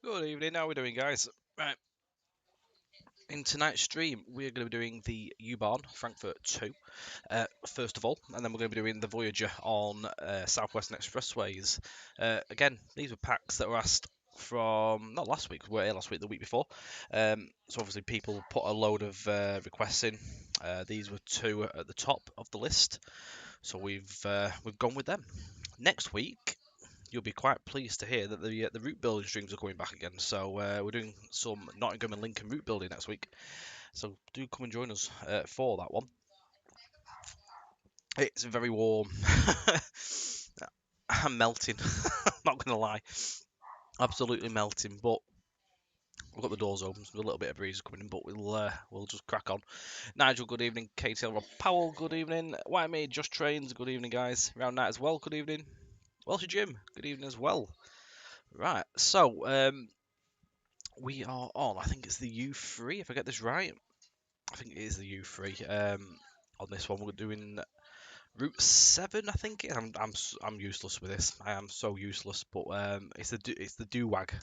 Good evening, how are we doing, guys? Right, in tonight's stream, we're going to be doing the U-Bahn Frankfurt 2, first of all, and then we're going to be doing the Voyager on Southwestern Expressways. Again, these were packs that were asked from, not last week, we were here last week, the week before. So obviously people put a load of requests in. These were two at the top of the list, so we've gone with them. Next week, you'll be quite pleased to hear that the route building streams are coming back again. So we're doing some Nottingham and Lincoln route building next week. So do come and join us for that one. It's very warm. I'm melting. Not gonna lie, absolutely melting. But we've got the doors open, so a little bit of breeze coming in. But we'll just crack on. Nigel, good evening. KTL Rob Powell, good evening. White Made Just Trains, good evening, guys. Round Night as well, good evening. Welsh Jim, good evening as well. Right, so we are on, I think it's the U3, if I get this right. I think it is the U3. On this one, we're doing Route 7, I think. I'm useless with this. I am so useless, but it's the Dewag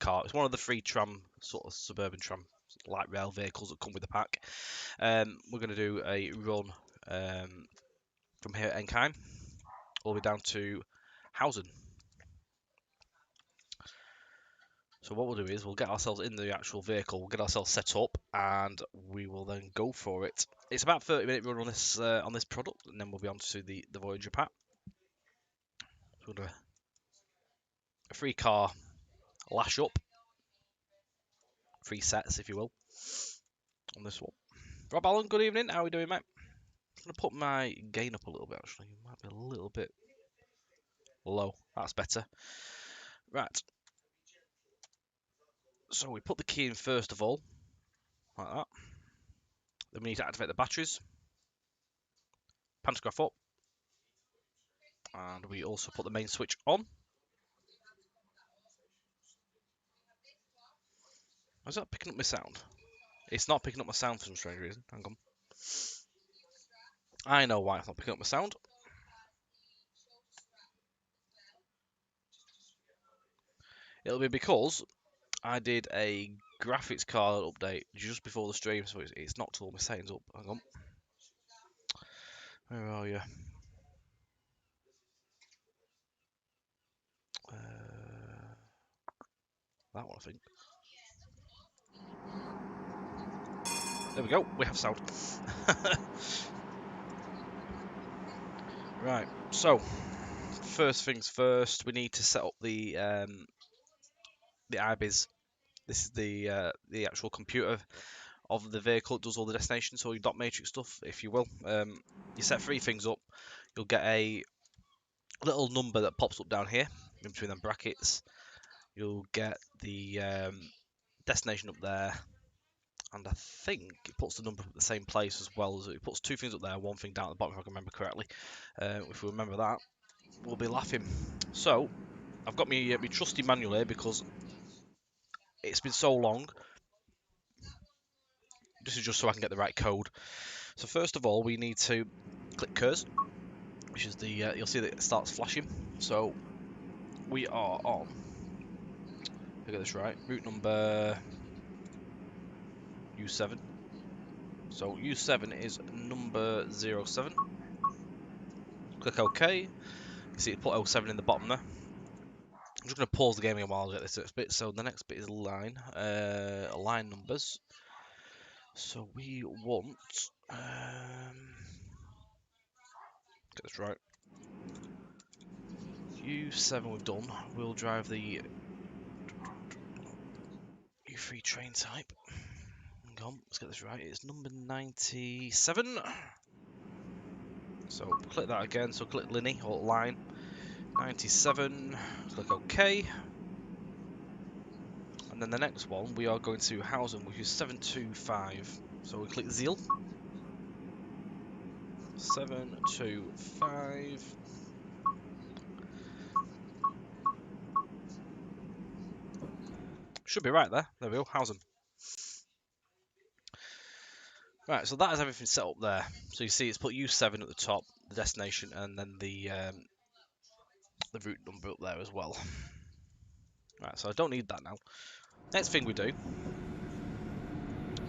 car. It's one of the free tram, sort of suburban tram, light rail vehicles that come with the pack. We're going to do a run from here at Enkheim, all the way down to Hausen. So what we'll do is we'll get ourselves in the actual vehicle, we'll get ourselves set up, and we will then go for it. It's about a 30-minute run on this product, and then we'll be on to the Voyager pack. So we'll do a free car lash up, free sets if you will, on this one. Rob Allen, good evening. How are we doing, mate? I'm gonna put my gain up a little bit. Actually, it might be a little bit low. That's better. Right. So we put the key in first of all, like that. Then we need to activate the batteries. Pantograph up. And we also put the main switch on. Is that picking up my sound? It's not picking up my sound for some strange reason. Hang on. I know why it's not picking up my sound. It'll be because I did a graphics card update just before the stream, so it's knocked all my settings up. Hang on. Where are you? That one, I think. There we go. We have sound. Right. So, first things first, we need to set up the IBIS. This is the actual computer of the vehicle. It does all the destinations, so your dot matrix stuff, if you will. You set three things up. You'll get a little number that pops up down here in between them brackets. You'll get the destination up there, and I think it puts the number up at the same place as well. As it puts two things up there, one thing down at the bottom, if I can remember correctly. If we remember that, we'll be laughing. So I've got my trusty manual here because it's been so long. This is just so I can get the right code. So first of all, we need to click CURS, which is the you'll see that it starts flashing. So we are on. If I get this right, route number U7. So U7 is number 07. Click OK. You see it put 07 in the bottom there. I'm just going to pause the game while I get this next bit. So the next bit is line numbers. So we want get this right. U7 we've done. We'll drive the U3 train type. Hang on, let's get this right. It's number 97. So click that again. So click Linny or line 97. Click OK. And then the next one we are going to Hausen, which is 725. So we click Zeal. 725. Should be right there. There we go, Hausen. Right, so that is everything set up there. So you see it's put U7 at the top, the destination, and then the route number up there as well. Right, so I don't need that now. Next thing we do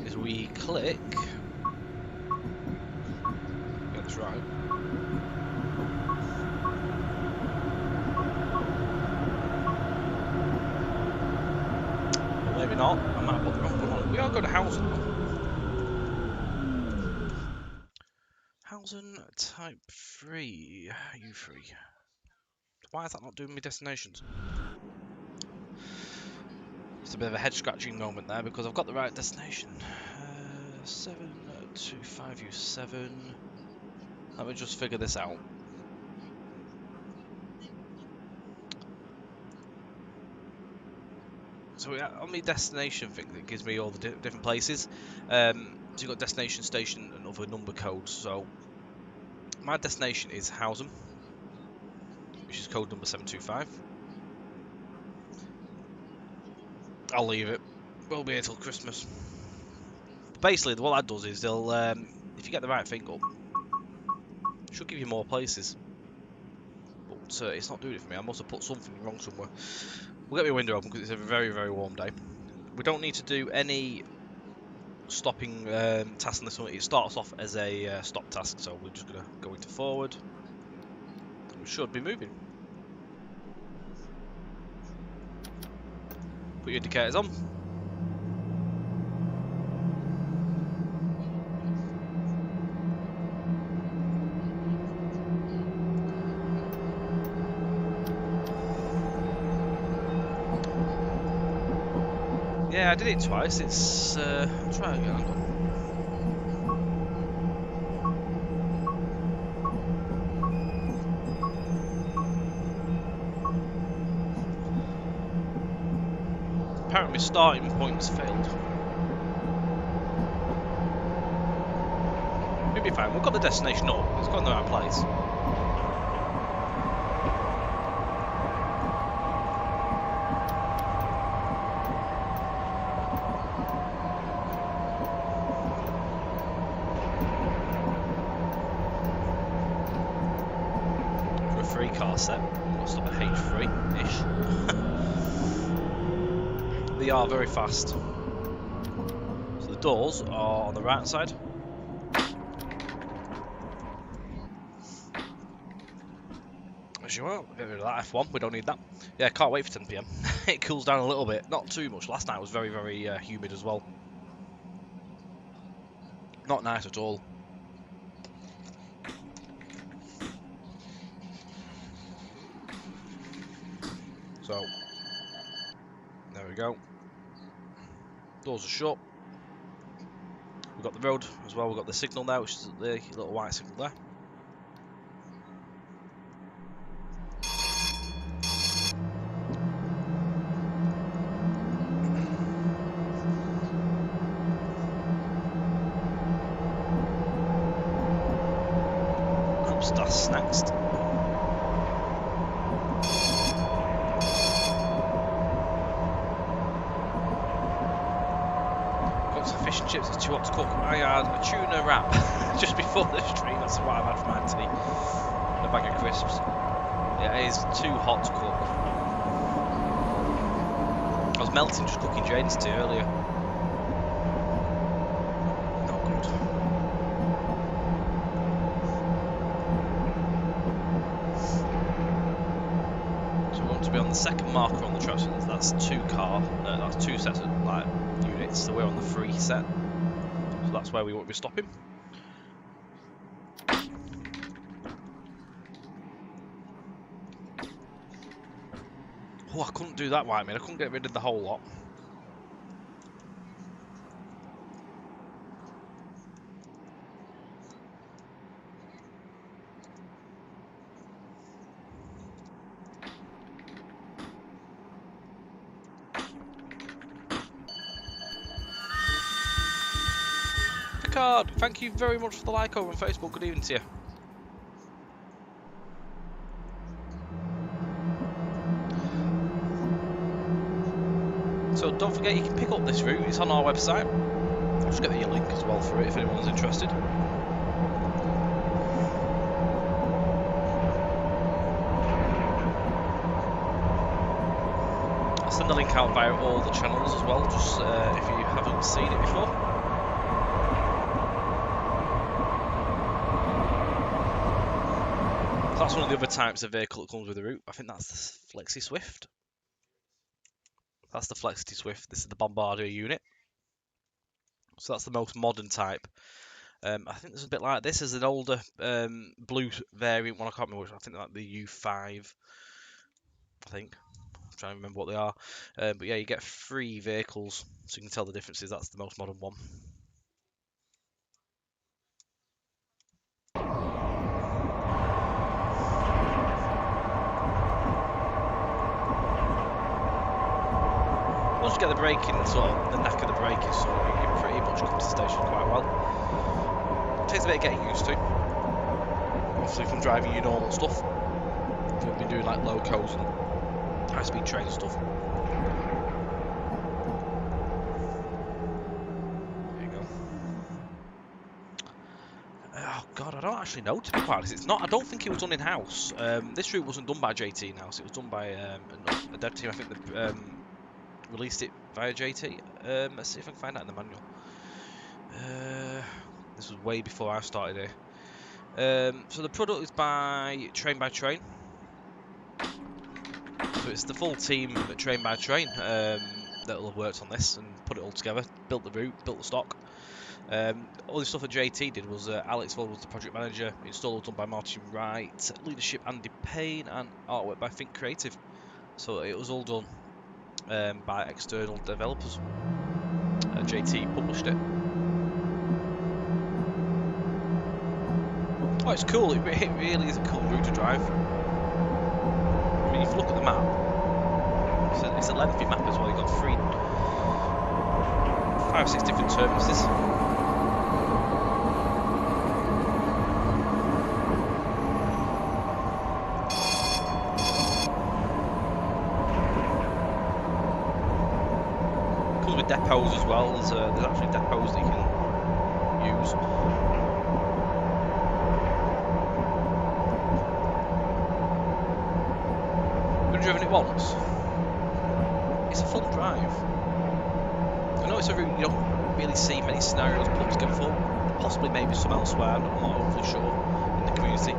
is we click. Get this right. Well, maybe not. I might have put the wrong one on. We are going to Housen. Housen Type 3. U3. Why is that not doing me destinations? It's a bit of a head scratching moment there because I've got the right destination. 725U7. Let me just figure this out. So on my destination thing, that gives me all the different places. So you've got destination, station, and other number codes. So my destination is Housen, which is code number 725. I'll leave it. We'll be here till Christmas. But basically, what that does is they'll, if you get the right thing up, it should give you more places. But it's not doing it for me. I must have put something wrong somewhere. We'll get my window open because it's a very, very warm day. We don't need to do any stopping task on this one. It starts off as a stop task, so we're just going to go into forward. We should be moving. Put your indicators on. Yeah, I did it twice. It's I'll try again. Hang on. Apparently, starting points failed. We'll be fine. We've got the destination up. It's got in the right place. For a 3-car set, we'll stop at H3-ish. They are very fast. So the doors are on the right side. As you will, get rid of that F1, we don't need that. Yeah, can't wait for 10 PM. It cools down a little bit, not too much. Last night was very, very humid as well. Not nice at all. So, there we go. Doors are shut. We've got the road as well, we've got the signal there, which is the little white signal there. That's next. Got some fish and chips. It's too hot to cook. I had a tuna wrap just before the stream. That's what I've had for my tea. And a bag of crisps. Yeah, it is too hot to cook. I was melting just cooking Jane's tea earlier. Not good. To be on the second marker on the track, so that's that's two sets of like units. So we're on the 3 set, so that's where we won't be stopping. Oh, I couldn't do that white, man. I couldn't get rid of the whole lot. Picard, thank you very much for the like over on Facebook. Good evening to you. So don't forget you can pick up this route. It's on our website. I'll just get you a link as well for it if anyone's interested. send the link out via all the channels as well, just if you haven't seen it before. So that's one of the other types of vehicle that comes with the route. I think that's the Flexi Swift. That's the Flexi Swift. This is the Bombardier unit. So that's the most modern type. I think there's a bit like this. Is an older blue variant one. I can't remember which. I think like the U5. I think. I'm trying to remember what they are. But yeah, you get 3 vehicles, so you can tell the differences. That's the most modern one. Once you get the braking, sort of the knack of the braking, so you pretty much come to the station quite well. It takes a bit of getting used to. Obviously, from driving your normal stuff, you've been doing like locos and high-speed train stuff. There you go. Oh god, I don't actually know, to be quite honest. It's not. I don't think it was done in house. This route wasn't done by JT in house. It was done by a dev team. I think they released it via JT. Let's see if I can find that in the manual. This was way before I started here. So the product is by Train. So it's the full team at Train that will have worked on this and put it all together, built the route, built the stock. All the stuff that JT did was Alex Voll was the project manager, install was done by Martin Wright, leadership Andy Payne, and artwork by Think Creative. So it was all done by external developers. JT published it. Oh, it's cool. It really is a cool route to drive. I mean, if you look at the map, it's a lengthy map as well. You've got 5 or 6 different terminuses. Comes with depots as well. There's actually depots that you can use. Driven it once. It's a fun drive. I know it's a route you don't really see many scenarios put together for. Possibly maybe some elsewhere, I'm not overly sure, in the community.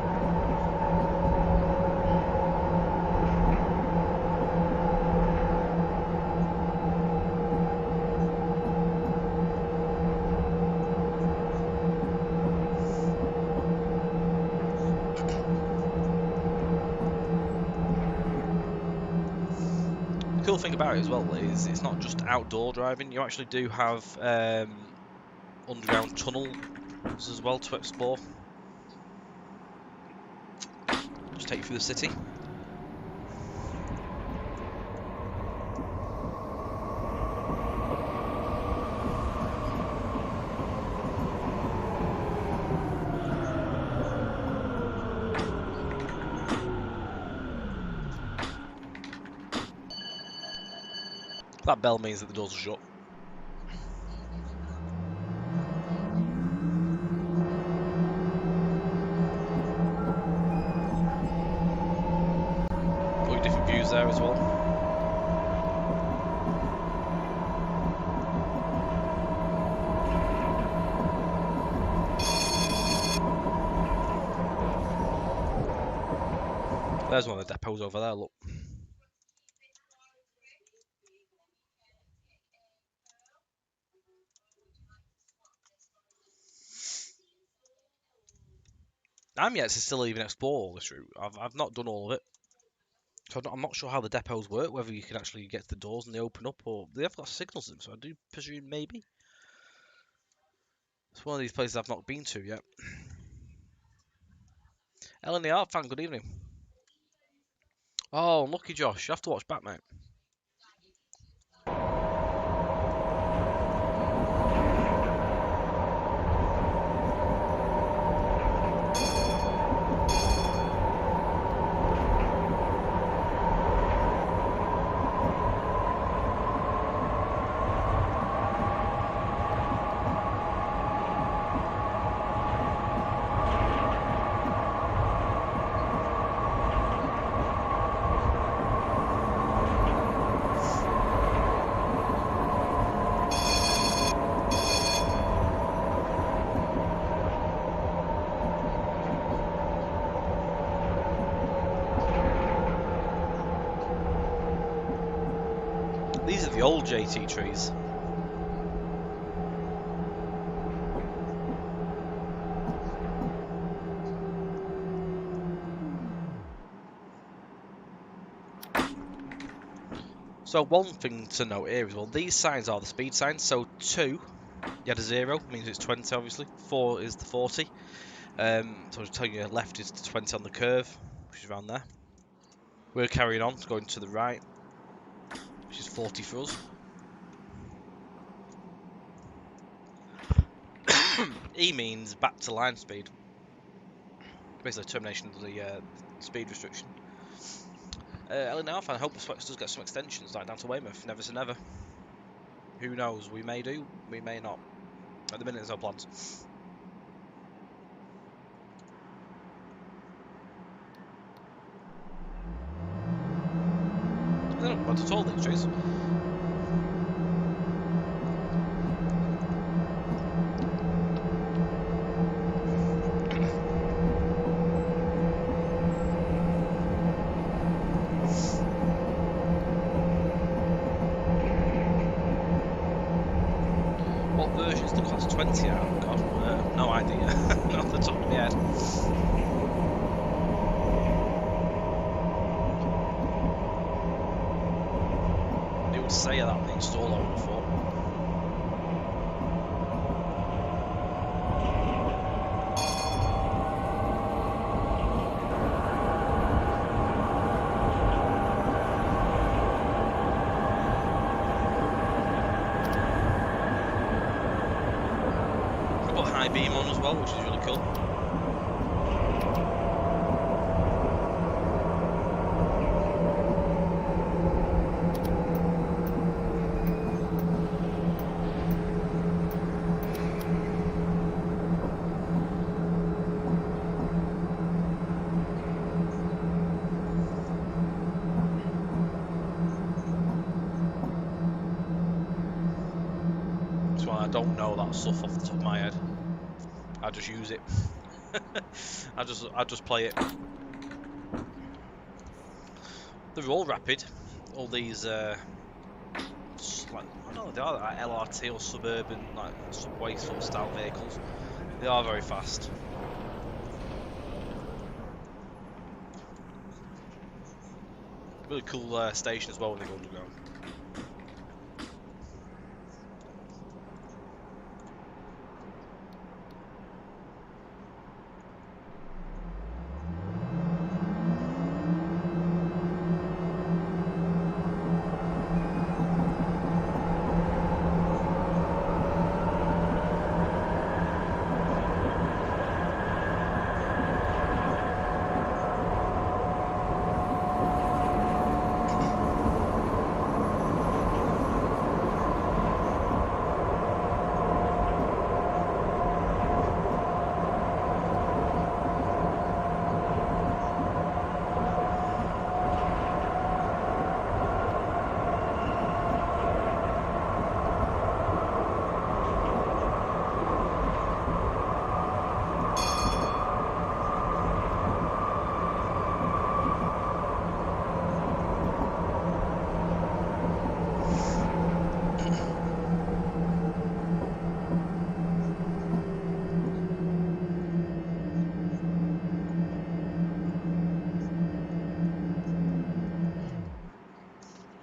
The cool thing about it as well is it's not just outdoor driving. You actually do have underground tunnels as well to explore. Just take you through the city. That bell means that the doors are shut. All your different views there as well. There's one of the depots over there, look. I'm yet to still even explore all this route. I've not done all of it. So I'm not sure how the depots work, whether you can actually get to the doors and they open up, or they have got signals in them, so I do presume maybe. It's one of these places I've not been to yet. Ellen the Art Fan, good evening. Oh, lucky Josh, you have to watch back, mate. These are the old JT trees. So one thing to note here is, well, these signs are the speed signs. So 2, you had a 0, means it's 20 obviously. 4 is the 40. So I'm just telling you, left is the 20 on the curve, which is around there. We're carrying on, going to the right, which is 40 for us. E means back to line speed. Basically, termination of the speed restriction. Ellen Alpha, I hope Specs does get some extensions, like down to Weymouth. Never say never. Who knows? We may do, we may not. At the minute, there's no plans. I don't know what to told these trees. What version's the class 20 out? Oh God, no idea. Not off the top of my head. It would say that on the install I would have thought. High beam on as well, which is really cool. That's why I don't know that stuff off the top of my head. I just use it. I just play it. They're all rapid. All these like, I don't know, they are like LRT or suburban, like subway sort of style vehicles. They are very fast. Really cool station as well when they go underground.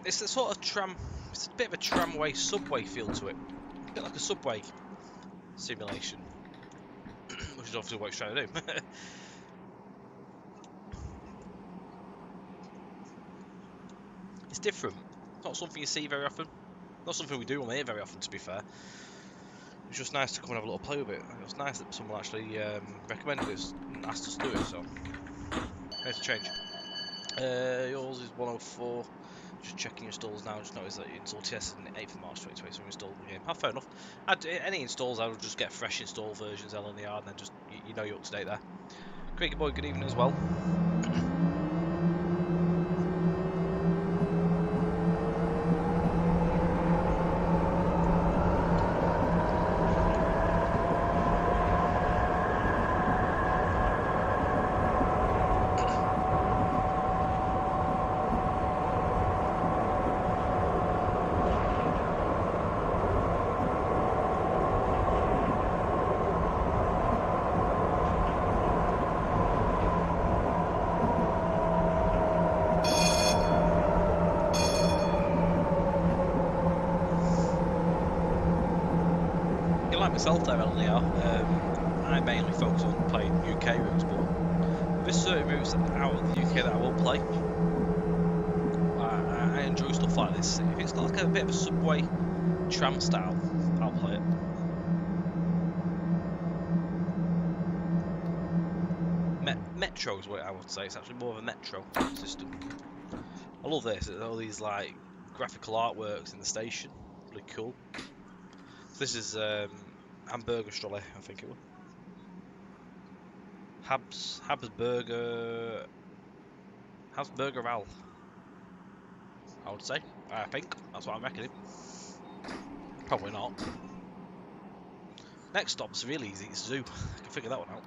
It's a sort of tram, it's a bit of a tramway subway feel to it. A bit like a subway simulation, which is obviously what it's trying to do. It's different. It's not something you see very often. Not something we do on here very often, to be fair. It's just nice to come and have a little play with it. It was nice that someone actually recommended this and asked us to do it, so nice to change. Yours is 104. Just checking installs now. Just noticed that you installed TS on the 8th of March 2020, so we installed the game. Fair enough. Any installs, I would just get fresh install versions LNER, and then just you know you're up to date there. Cricket Boy, good evening as well. myself there, LDR. I mainly focus on playing UK routes, but there's certain routes out of the UK that I will play. I enjoy stuff like this. If it's got like a bit of a subway tram style, I'll play it. Metro is what I would say. It's actually more of a metro system. I love this. All these like graphical artworks in the station. Really cool. So this is Hamburger Strolley, I think it was. Habsburger Al, I would say. I think that's what I'm reckoning. Probably not. Next stop's really easy. It's Zoo. I can figure that one out.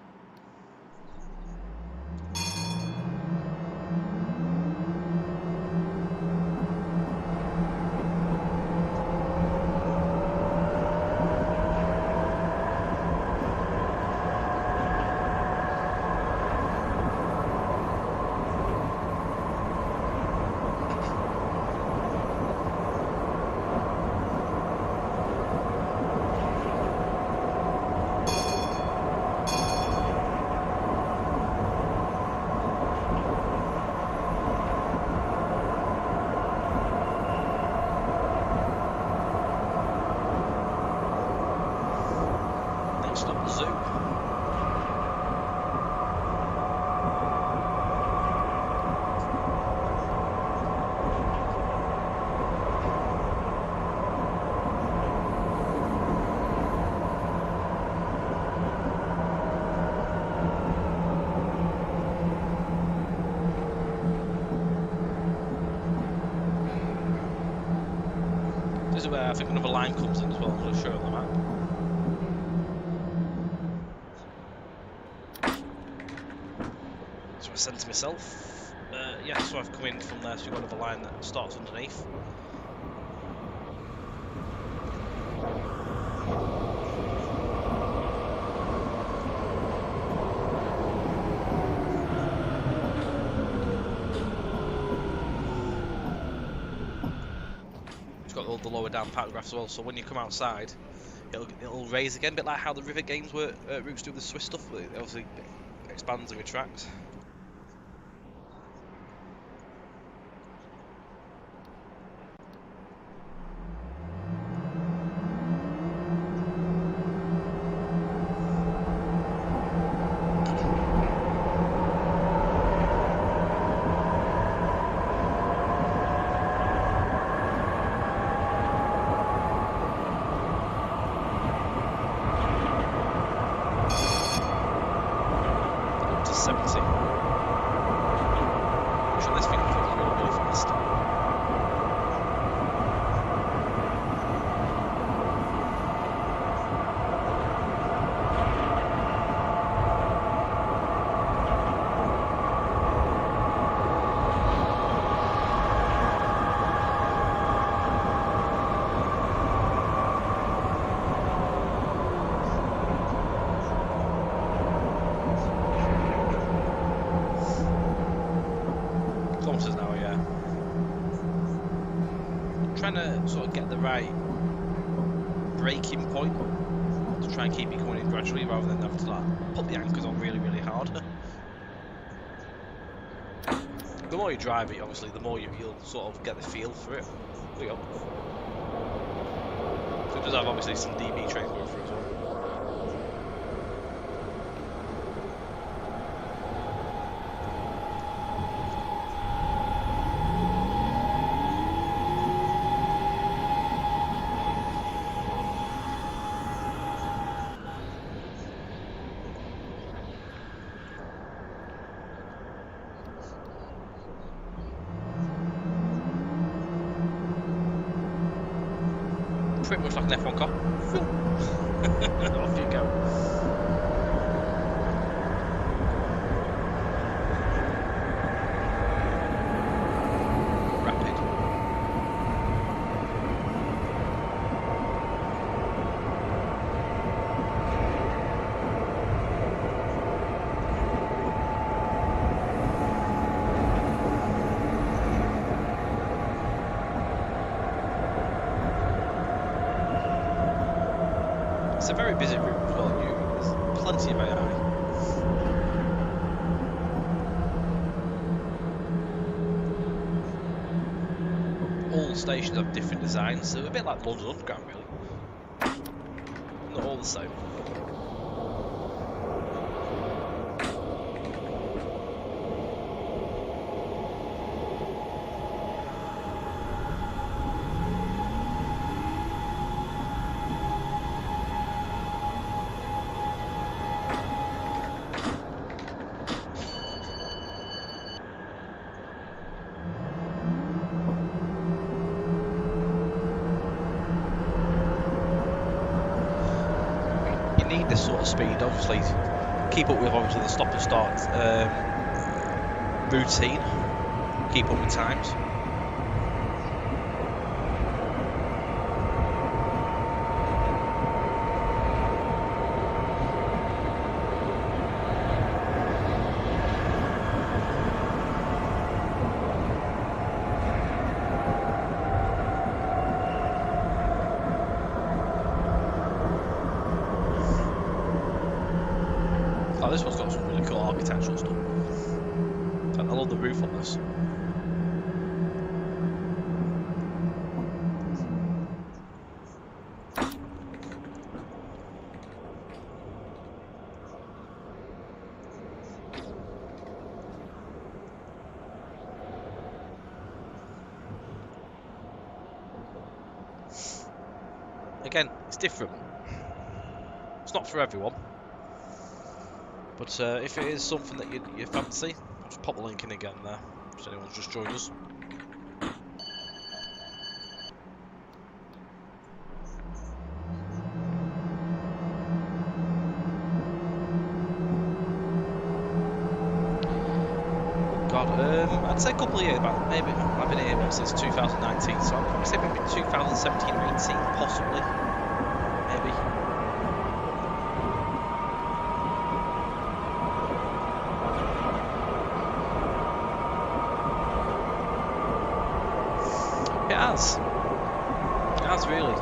This is where I think another line comes in as well. I'm going to show you on the map. So I sent to myself. Yeah, so I've come in from there, so you've got another line that starts underneath. Got all the lower down paragraphs as well, so when you come outside it'll raise again, a bit like how the river games routes do the Swiss stuff, but it obviously expands and retracts. Trying to sort of get the right braking point to try and keep it coming in gradually rather than having to like put the anchors on really, really hard. The more you drive it, obviously, the more you'll sort of get the feel for it. There you go. So it does have obviously some DB trains going through as well. Pretty much like an F1 car. Off you go. Rapid. It's a very busy route as well. There's plenty of AI. All stations have different designs, so a bit like London Underground, really. Not all the same. Need this sort of speed, obviously, keep up with obviously the stop and start routine, keep up with times. Oh, this one's got some really cool architectural stuff. I love the roof on this. Again, it's different. It's not for everyone. But if it is something that you fancy, I'll just pop the link in again there, if anyone's just joined us. God, I'd say a couple of years back, maybe. I've been here since 2019, so I'd probably say maybe 2017 or 18, possibly. Maybe. It has. It has really.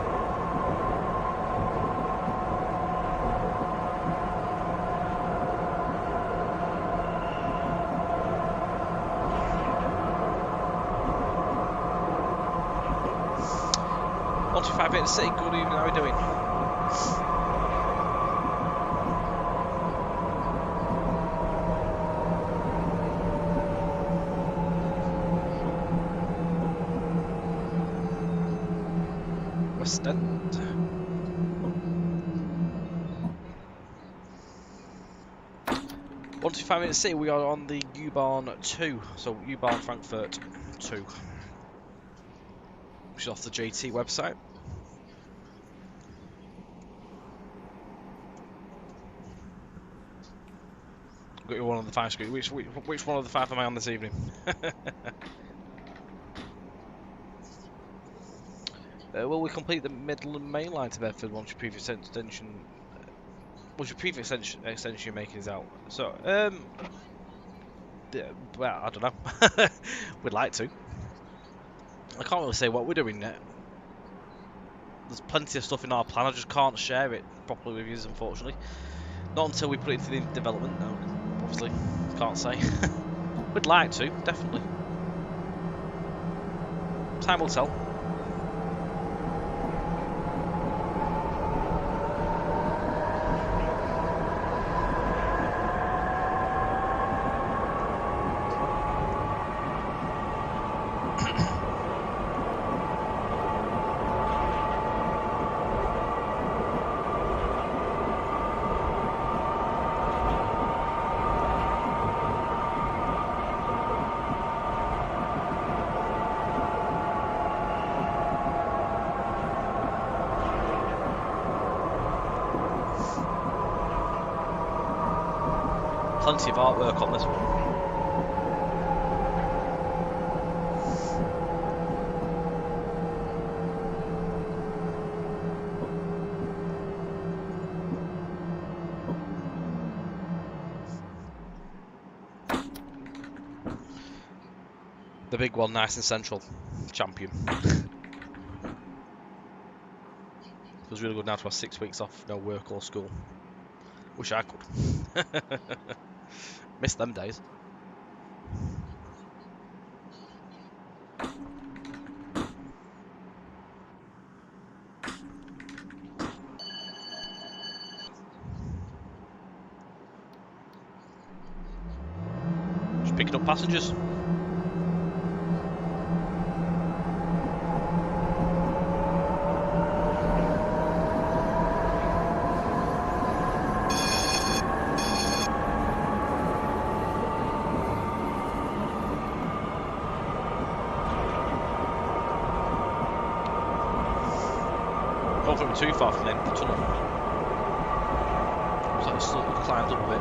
Bit City, good evening, how are you doing? West End. One to 5 minutes City, we are on the U-Bahn 2, so U-Bahn Frankfurt 2, which is off the JT website. Got you one on the 5 screen. Which one of the 5 am I on this evening? Will we complete the Midland Main Line to Bedford once your previous extension? Once your previous extension you're making is out. So, well, I don't know. We'd like to. I can't really say what we're doing yet. There's plenty of stuff in our plan. I just can't share it properly with you, unfortunately. Not until we put it into development. No, obviously, can't say. We'd like to, definitely. Time will tell. Plenty of artwork on this one. The big one, nice and central, champion. Feels really good now to have 6 weeks off, no work or school. Wish I could. Miss them days. Just picking up passengers. Not too far from the end of the tunnel. It's like it slowly climbed up a bit.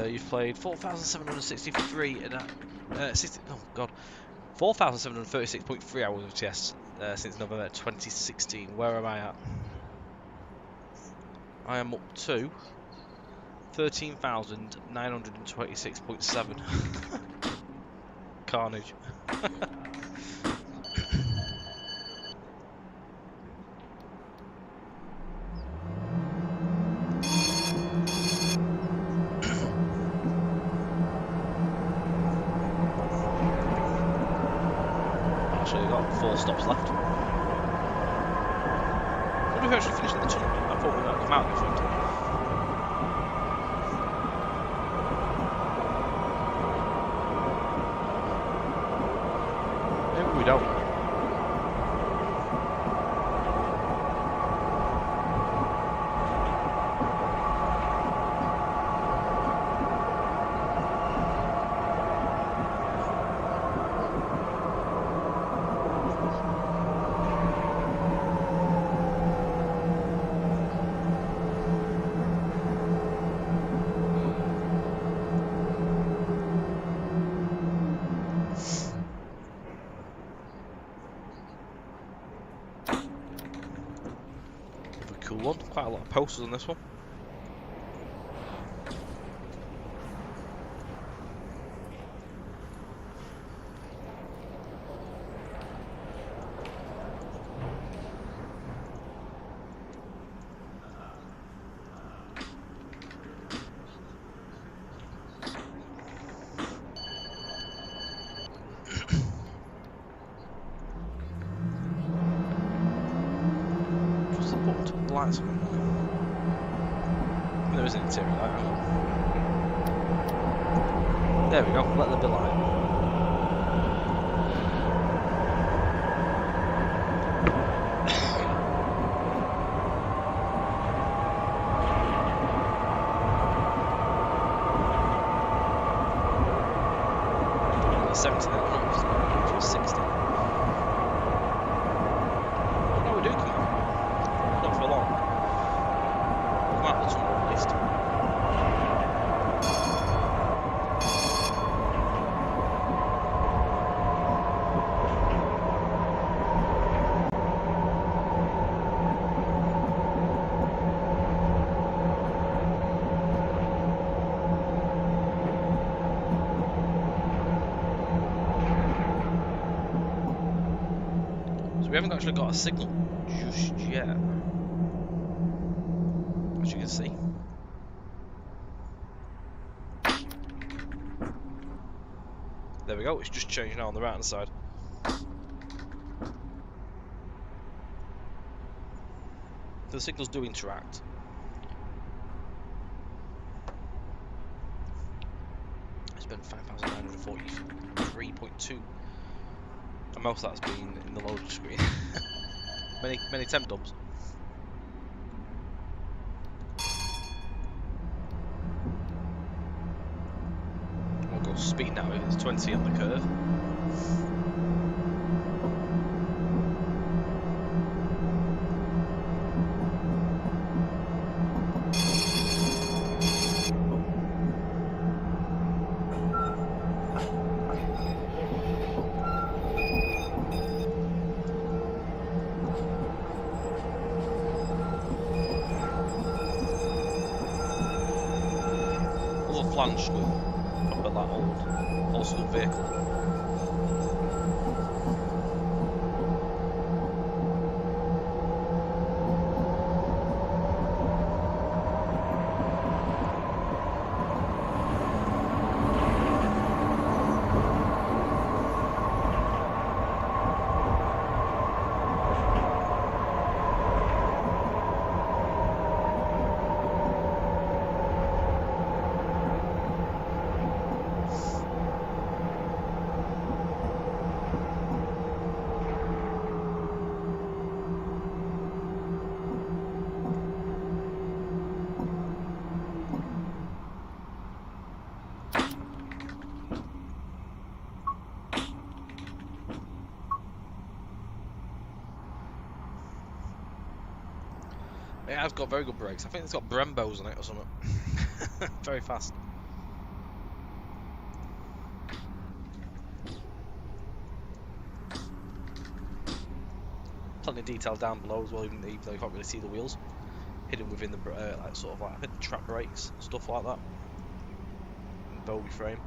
You've played 4,763 and 4,736.3 hours of chess since November 2016. Where am I at? I am up to 13,926.7. Carnage. Actually, got 4 stops left. I wonder if we actually finished in the tunnel. I thought we might come out in front. Maybe we don't. Cool one, quite a lot of posters on this one. Lights on. There is an interior light. There we go, let there be light. The 70 then, it was 60. Oh no, we do come out. Not for long. Come out the tunnel at least. So we haven't actually got a signal just yet. As you can see. There we go, it's just changed now on the right hand side. The signals do interact. I spent 5,943.2. And most of that's been in the loading screen. many temp dumps. Speed now, it's 20 on the curve. flanged with proper like old school vehicle. It has got very good brakes. I think it's got Brembos on it or something. Very fast. Plenty of detail down below as well, even though you can't really see the wheels. Hidden within the like sort of like I think the trap brakes, stuff like that. And Bowie frame.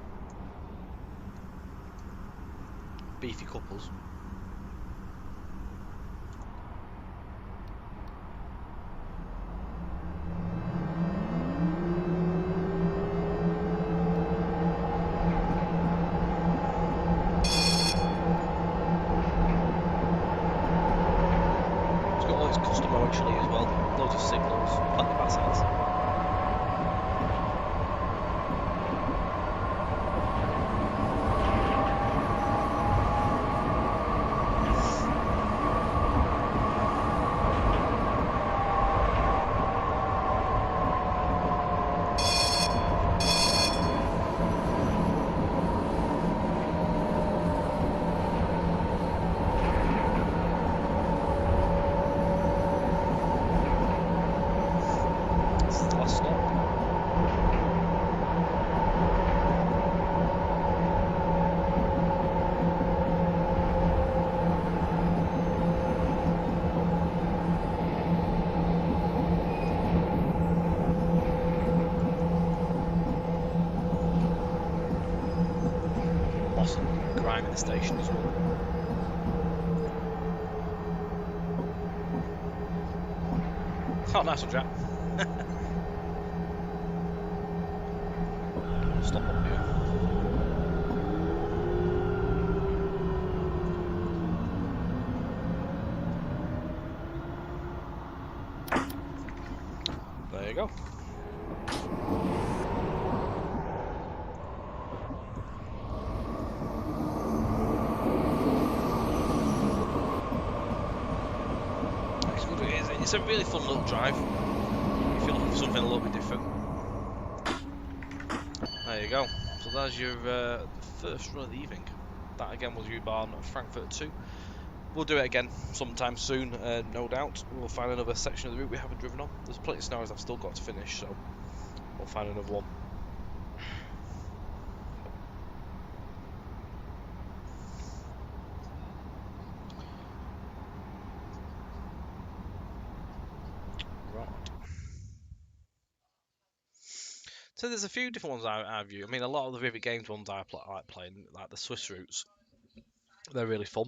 Beefy couples. Actually as well, loads of signals, plenty of assets. Grime in the station as well. Oh, nice one, Jack. Stop up here. There you go. It's a really fun little drive if you're looking for something a little bit different. There you go. So that's your first run of the evening. That again was U-Bahn Frankfurt 2. We'll do it again sometime soon, no doubt. We'll find another section of the route we haven't driven on. There's plenty of scenarios I've still got to finish, so we'll find another one. So there's a few different ones I view. I mean, a lot of the Vivid Games ones I like playing, like the Swiss routes. They're really fun.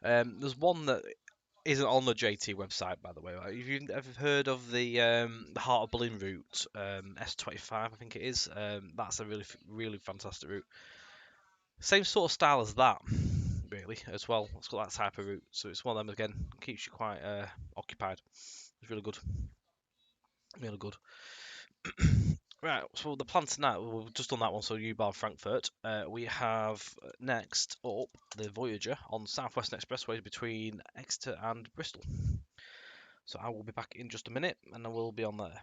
There's one that isn't on the JT website, by the way. Have you ever heard of the Heart of Berlin route, S25, I think it is? That's a really fantastic route. Same sort of style as that, really, as well. It's got that type of route, so it's one of them again. Keeps you quite occupied. It's really good. Really good. Right, so the plan tonight, we've just done that one, so U-Bahn Frankfurt. We have next up the Voyager on Southwestern Expressways between Exeter and Bristol. So I will be back in just a minute, and I will be on there.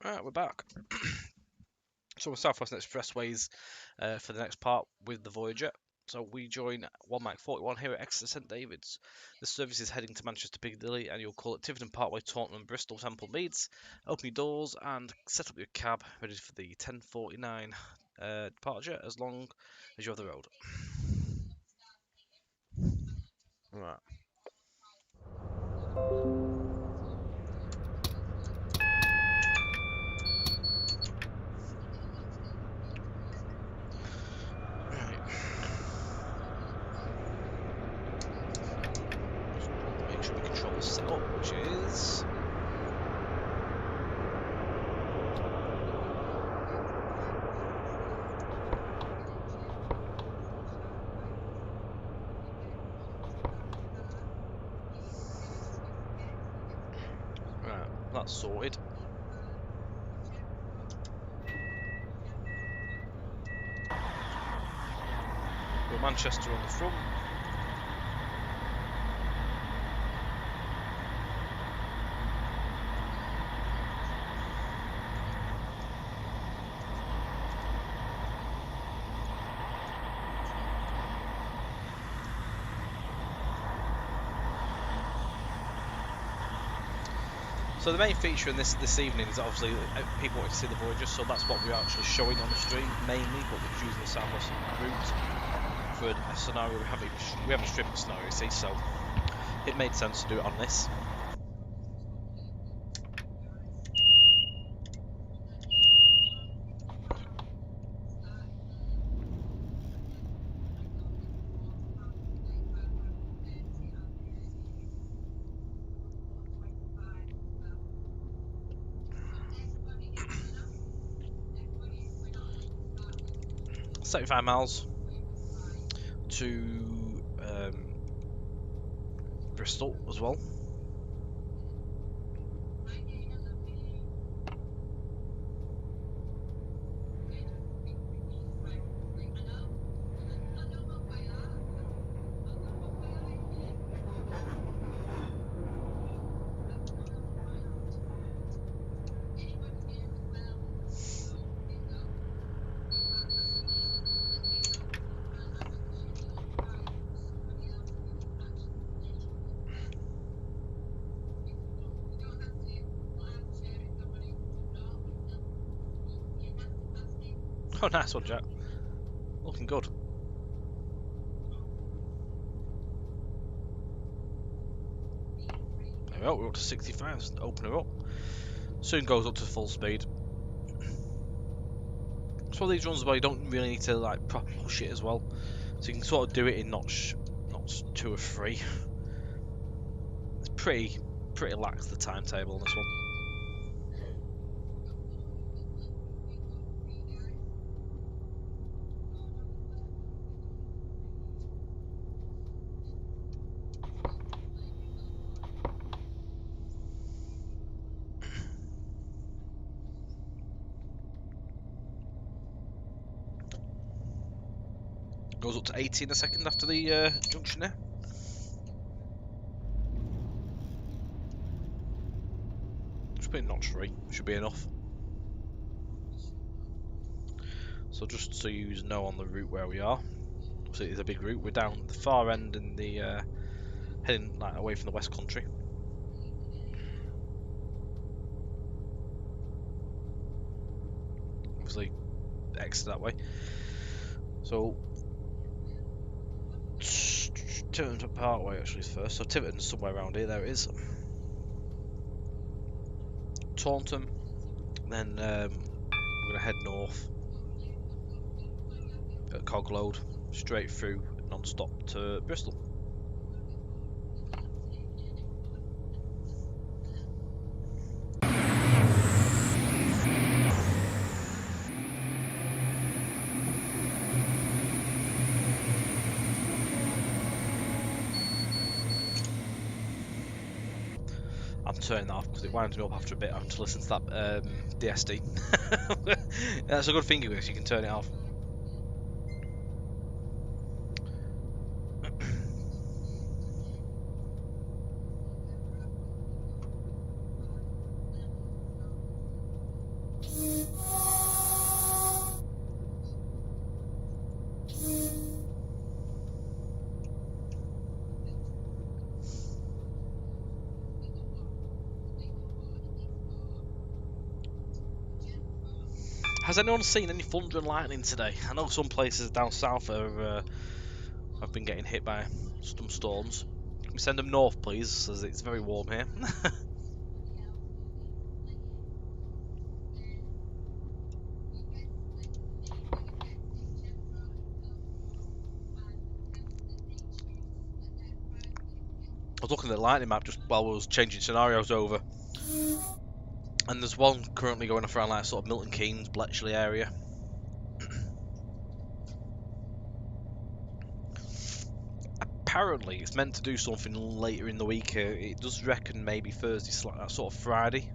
Alright, we're back. So we're South Western Expressways for the next part with the Voyager. So we join 1 Mike 41 here at Exeter St David's. The service is heading to Manchester Piccadilly and you'll call at Tiverton Parkway, Taunton and Bristol Temple Meads. Open your doors and set up your cab ready for the 10:49 departure as long as you're off the road. Right. Make sure we control the setup, which is right. That's sorted. We're Manchester on the front. So the main feature in this evening is obviously people want to see the Voyager, so that's what we're actually showing on the stream mainly, but we're using the South Western route for a scenario we haven't streamed the scenario, you see, so it made sense to do it on this. $75 miles to Bristol as well. Oh, nice one, Jack. Looking good. There we go, we're up to 65, let's open her up. Soon goes up to full speed. It's one of these runs where you don't really need to like proper push it as well. So you can sort of do it in knots 2 or 3. It's pretty lax, the timetable on this one. Goes up to 80 in a second after the junction there. Just put in notch 3, should be enough. So just so you know on the route where we are, so it is a big route. We're down the far end in the heading like away from the West Country. Obviously, exit that way. So Tiverton Parkway actually is first. So Tiverton's somewhere around here. There it is. Taunton. Then we're gonna head north at Cogload, straight through non-stop to Bristol. I'm turning that off because it winds me up after a bit. I have to listen to that DSD. That's a good thing, because you can turn it off. Has anyone seen any thunder and lightning today? I know some places down south have been getting hit by some storms. Can we send them north, please, as it's very warm here? I was looking at the lightning map just while I was changing scenarios over, and there's one currently going off around like sort of Milton Keynes, Bletchley area. Apparently, it's meant to do something later in the week. It does reckon maybe Thursday, sort of Friday.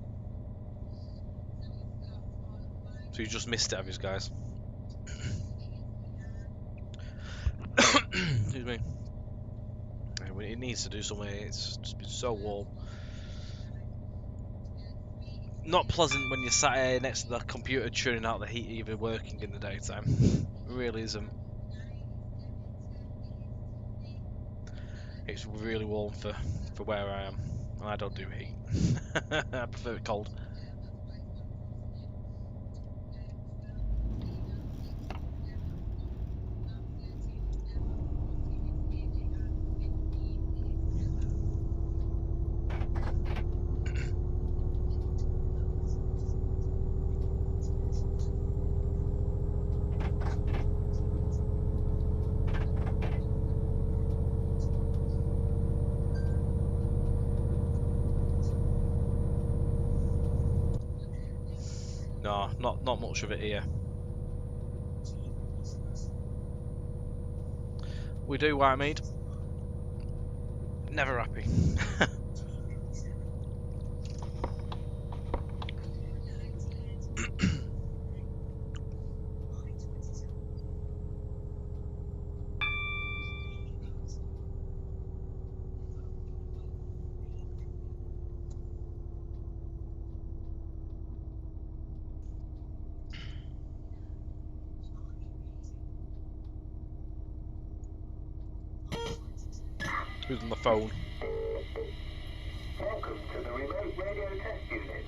So you just missed it, have you guys? Excuse me. Yeah, it needs to do something. It's just been so warm. Not pleasant when you're sat here next to the computer churning out the heat even working in the daytime. It really isn't. It's really warm for where I am. And I don't do heat. I prefer it cold. No, not much of it here. We do white meat. Never happy. Who's on the phone? Welcome to the remote radio test unit.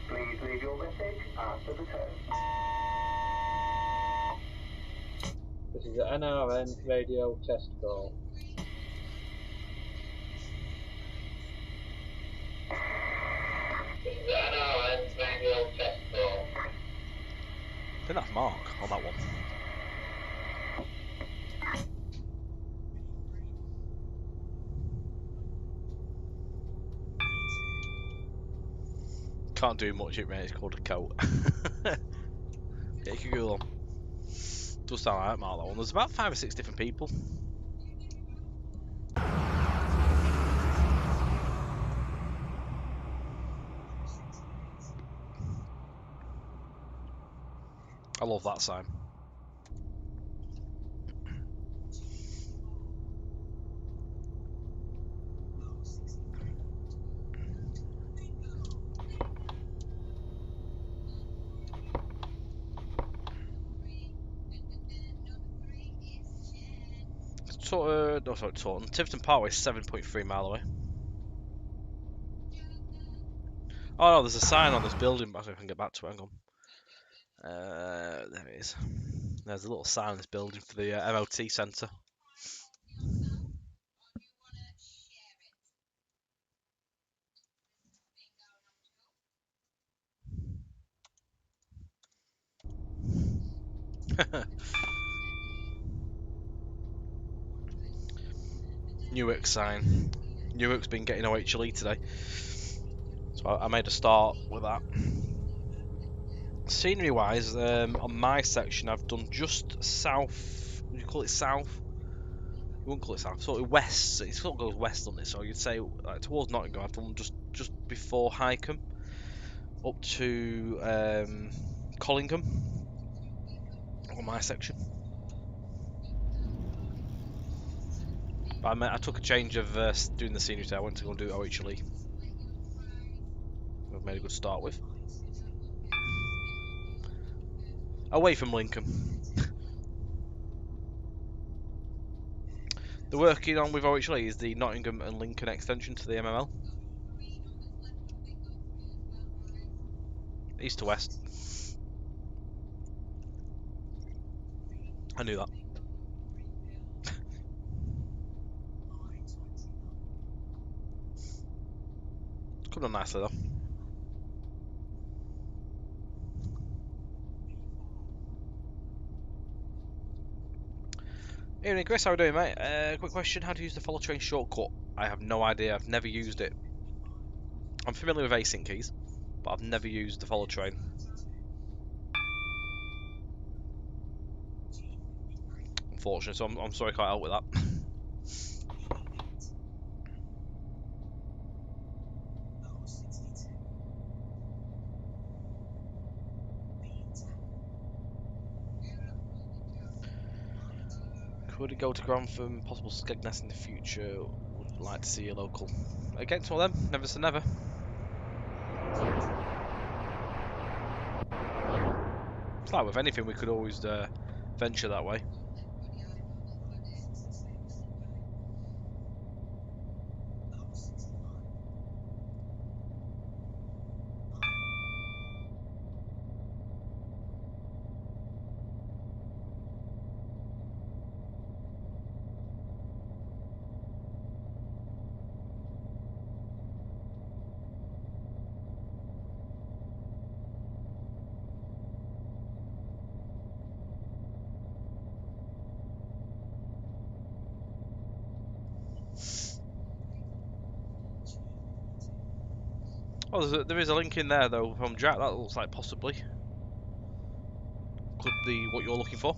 Please leave your message after the tone. This is the NRN radio test call. This is the NRN radio test call. I think that's Mark on that one. Can't do much, it it's called a coat. Yeah, you can go on. Does sound like Mark, that one. There's about 5 or 6 different people. I love that sign. Taunton. Tiverton Parkway is 7.3 mile away. Oh no, there's a sign on this building, but I can get back to it. Hang on. There it is. There's a little sign on this building for the MOT centre. Newark sign. Newark's been getting OHLE today, so I made a start with that. Scenery wise, on my section, I've done just south. Would you call it south? You wouldn't call it south. Sort of west. It sort of goes west, doesn't it? So you'd say like towards Nottingham. I've done just before Highcombe, up to Collingham on my section. But I took a change of doing the scenery today. I went to go and do OHLE. I've made a good start with. Away from Lincoln. The working on with OHLE is the Nottingham and Lincoln extension to the MML. East to west. I knew that. Coming on nicely though. Evening, Chris. How are we doing, mate? Quick question: how to use the follow train shortcut? I have no idea. I've never used it. I'm familiar with async keys, but I've never used the follow train. Unfortunately, so I'm sorry I can't help with that. Could it go to Grantham? Possible Skegness in the future? Would like to see a local. Against all them, never say never. It's like with anything, we could always venture that way. Oh, there is a link in there though from Jack. That looks like possibly could be what you're looking for.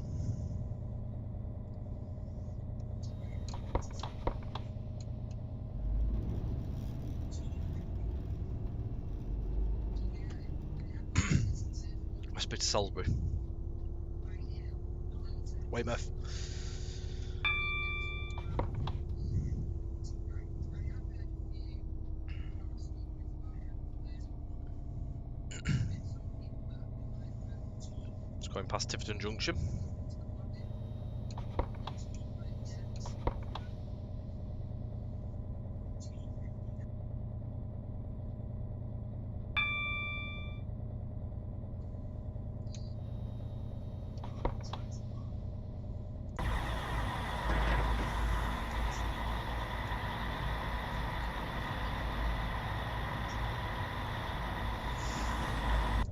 Must be to Salisbury. Weymouth. Just going past Tiverton Junction.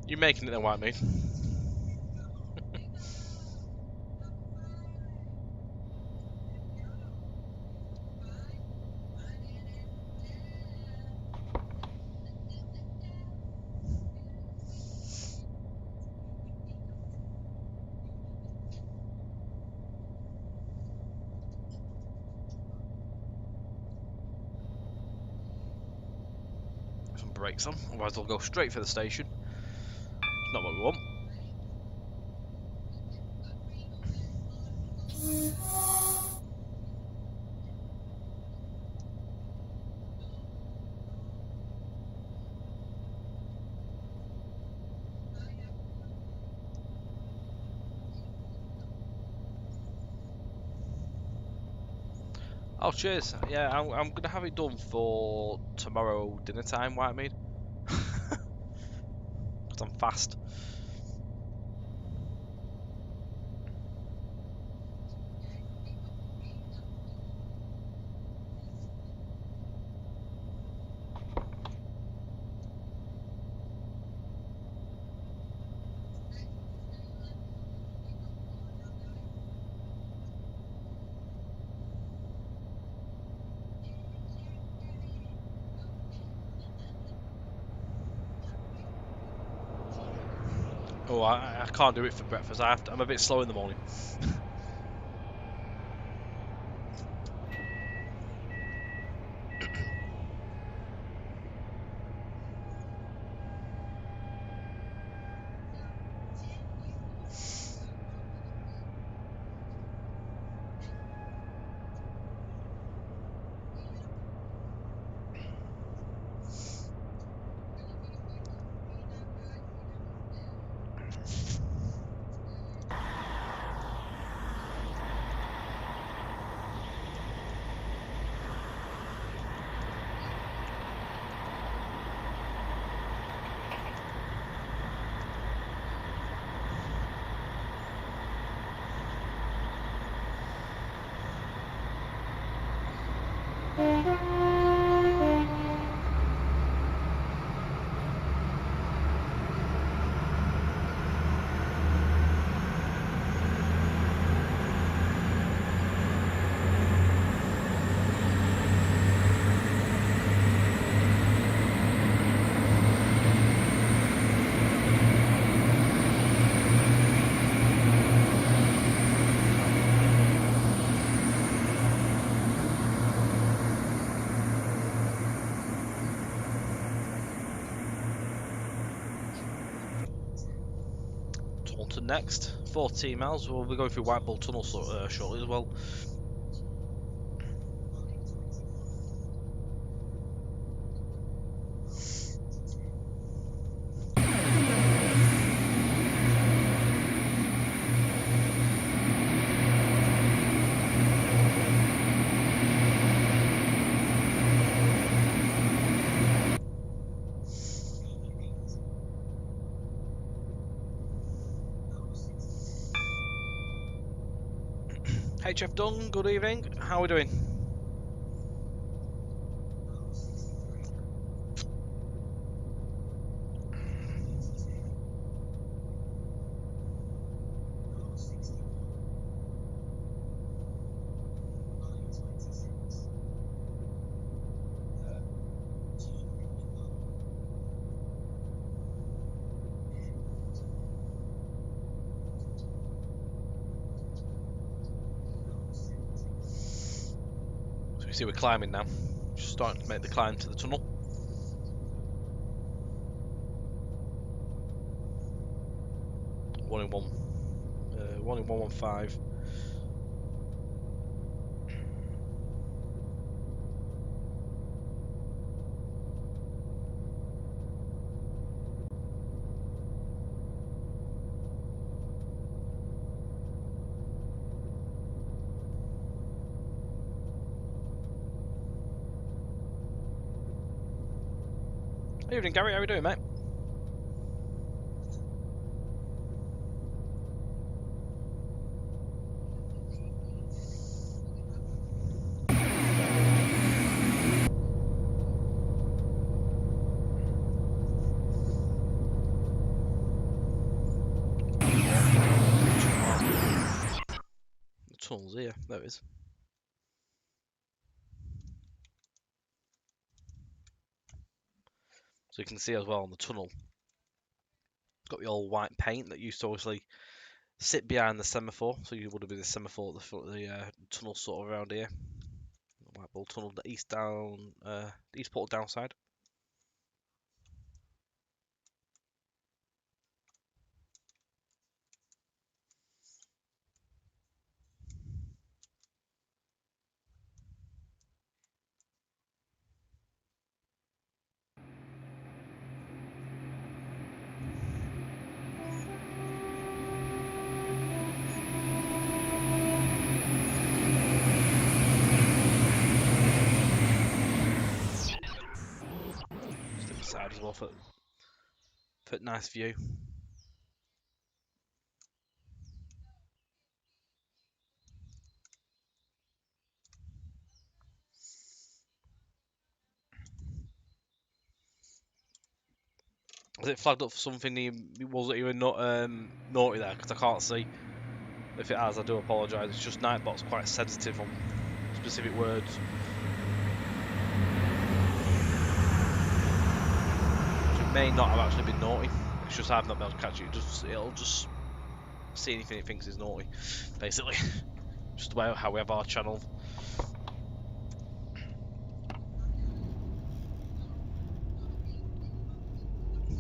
You're making it then, White Meat. Some brakes on, otherwise they'll go straight for the station. It's not what we want. Oh, cheers. Yeah, I'm gonna have it done for tomorrow dinner time, White Meat. Because I'm fast. Oh, I can't do it for breakfast. I'm a bit slow in the morning. Taunton next, 14 miles. We'll be going through White Bull Tunnel shortly as well. HF Dung, good evening. How are we doing? So we see we're climbing now. Just starting to make the climb to the tunnel. One in 115. Evening, Gary. How are you doing, mate? The tunnel's here. There it is. So you can see as well on the tunnel, got the old white paint that used to obviously sit behind the semaphore. So you would have been the semaphore at the front of the tunnel, sort of around here. White Bull Tunnel, the east portal downside. Just inside as well for nice view. Is it flagged up for something? Was it even not naughty there? Because I can't see. If it has, I do apologise. It's just Nightbot's quite sensitive on specific words. So it may not have actually been naughty. It's just I've not been able to catch it. It'll just see anything it thinks is naughty, basically. Just about how we have our channel.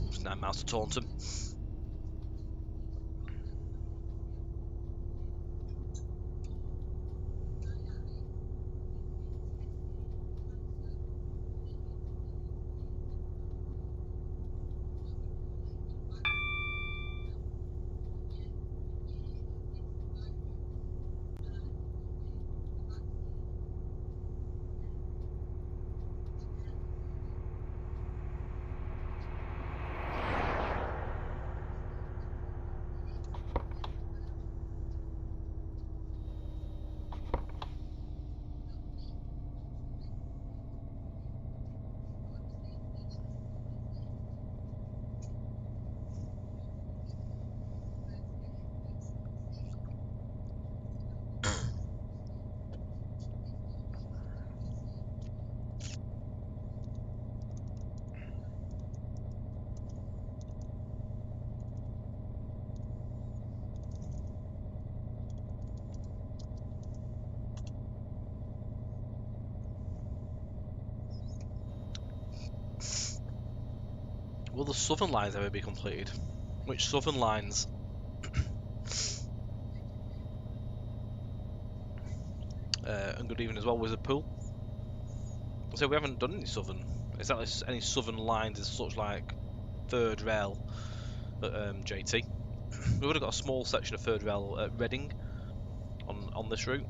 It's 9 miles to Taunton. Will the southern lines ever be completed? Which southern lines? And good evening as well, Wizard Pool. So we haven't done any southern. Exactly any southern lines as such, like third rail at JT. We would have got a small section of third rail at Reading on this route,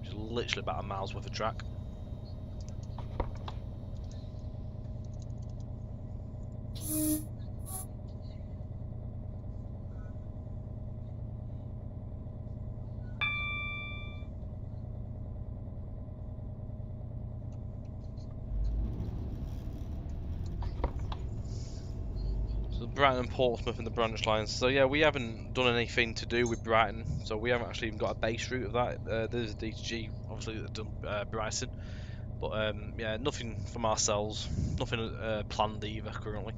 which is literally about a mile's worth of track. So Brighton and Portsmouth in the branch lines. So yeah, we haven't done anything to do with Brighton. So we haven't actually even got a base route of that. There's a DTG obviously that done Brighton, but yeah, nothing from ourselves. Nothing planned either currently.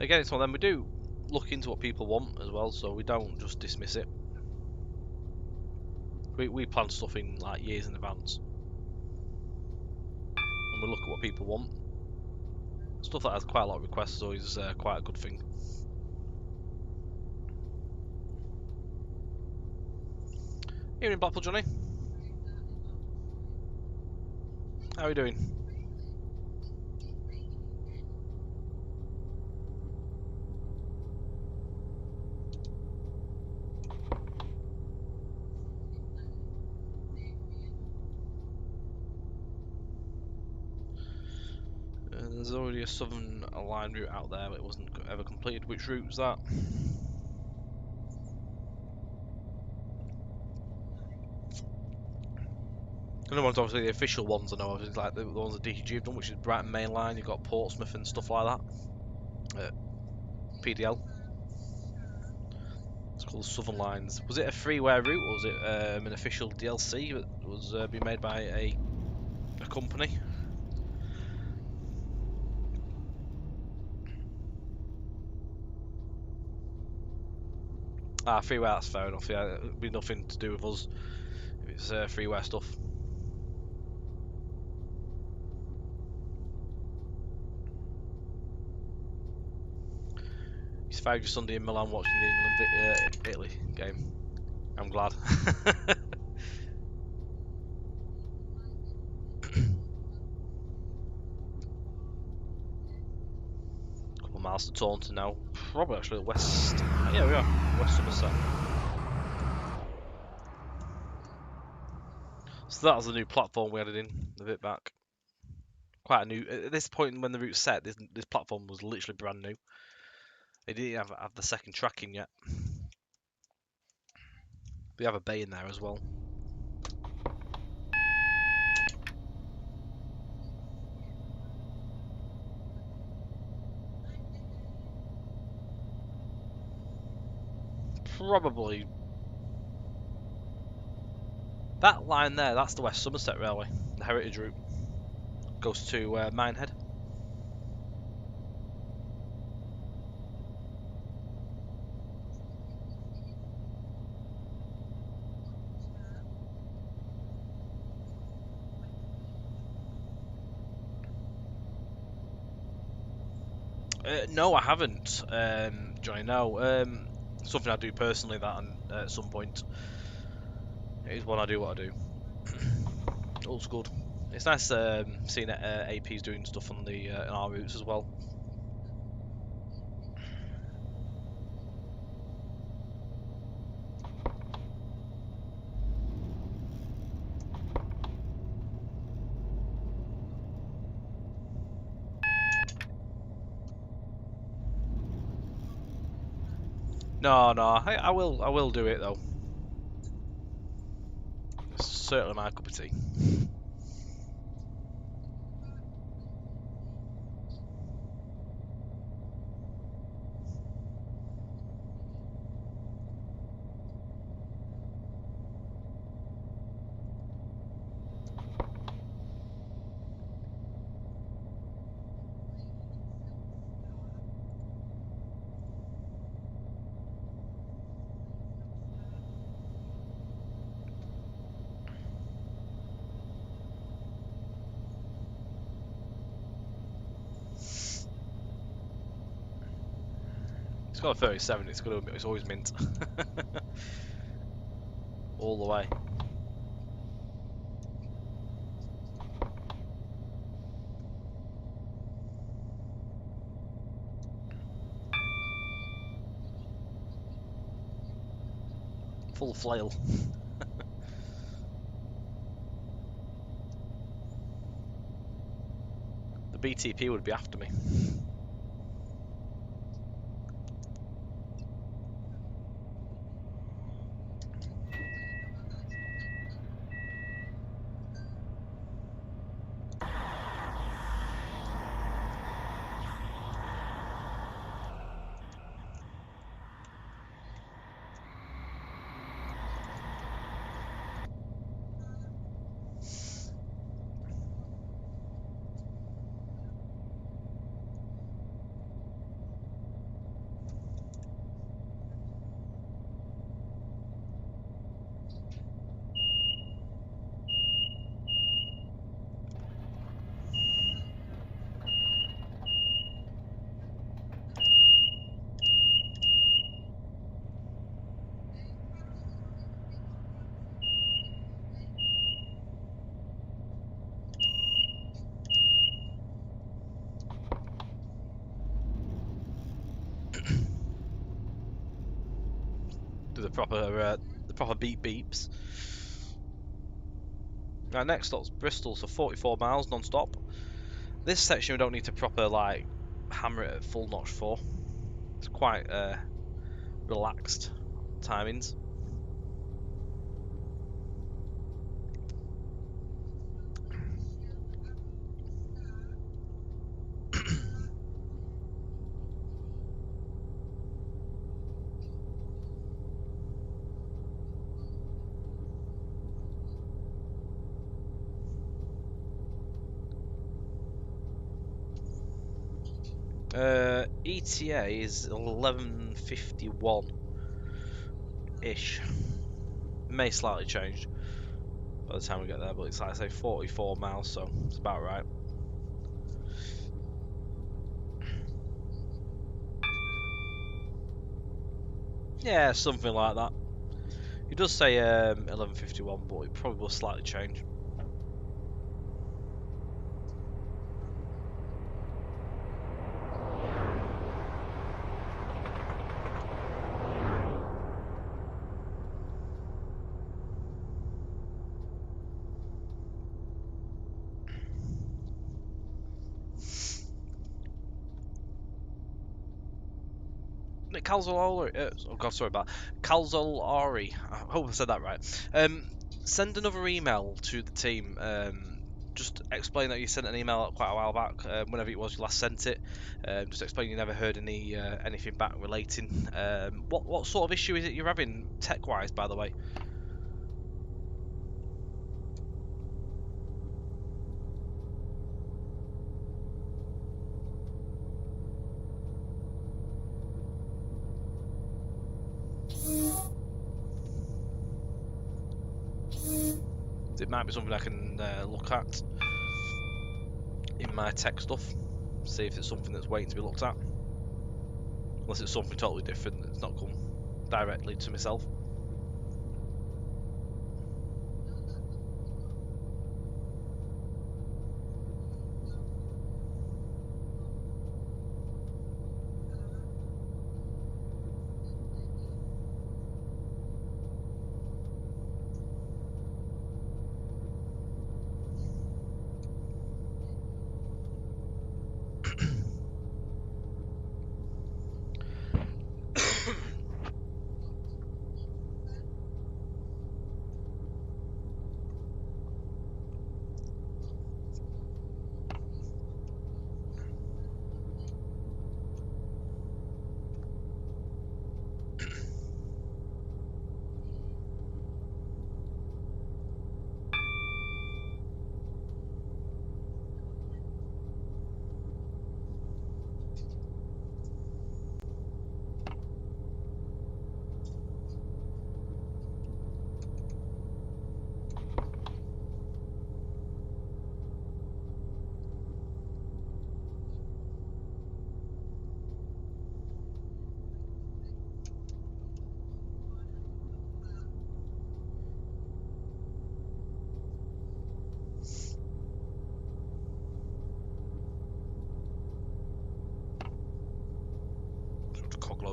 Again, it's one of them, we do look into what people want as well, so we don't just dismiss it. We plan stuff in like years in advance, and we look at what people want. Stuff that has quite a lot of requests is always quite a good thing. Here in Blackpool, Johnny. How are you doing? There's already a southern line route out there, but it wasn't ever completed. Which route's that? The ones, obviously, the official ones I know of, is like the ones that DTG have done, which is Brighton Main Line. You've got Portsmouth and stuff like that. PDL. It's called Southern Lines. Was it a freeware route, or was it an official DLC that was being made by a company? Ah, freeware, that's fair enough. Yeah, it'd be nothing to do with us if it's freeware stuff. It's 5 Sunday in Milan watching the England-Italy game. I'm glad. Couple miles to Taunton now. Probably actually west. Yeah, we are. West Somerset. So that was the new platform we added in a bit back. Quite a new. At this point when the route's set, this platform was literally brand new. They didn't have the second tracking yet. We have a bay in there as well. Probably that line there. That's the West Somerset Railway, the heritage route. Goes to Minehead. No, I haven't, Johnny. No, something I do personally. That at some point, it is when I do what I do. Looks good. It's nice seeing APs doing stuff on the on our routes as well. No, no, I will do it though. It's certainly my cup of tea. It's got a 37. It's always mint. All the way. Full flail. The BTP would be after me. Do the proper beep beeps. Now next stop's Bristol, so 44 miles non-stop. This section we don't need to proper like hammer it at full notch for. It's quite relaxed timings. ETA is 11:51 ish. May slightly change by the time we get there, but it's like I say 44 miles, so it's about right. Yeah, something like that. It does say 11:51, but it probably will slightly change. Calzolari, oh god, sorry about Calzolari. I hope I said that right. Send another email to the team. Just explain that you sent an email quite a while back, whenever it was you last sent it. Just explain you never heard anything back relating. What sort of issue is it you're having tech-wise, by the way? It might be something I can look at in my tech stuff. See if it's something that's waiting to be looked at. Unless it's something totally different that's not come directly to myself.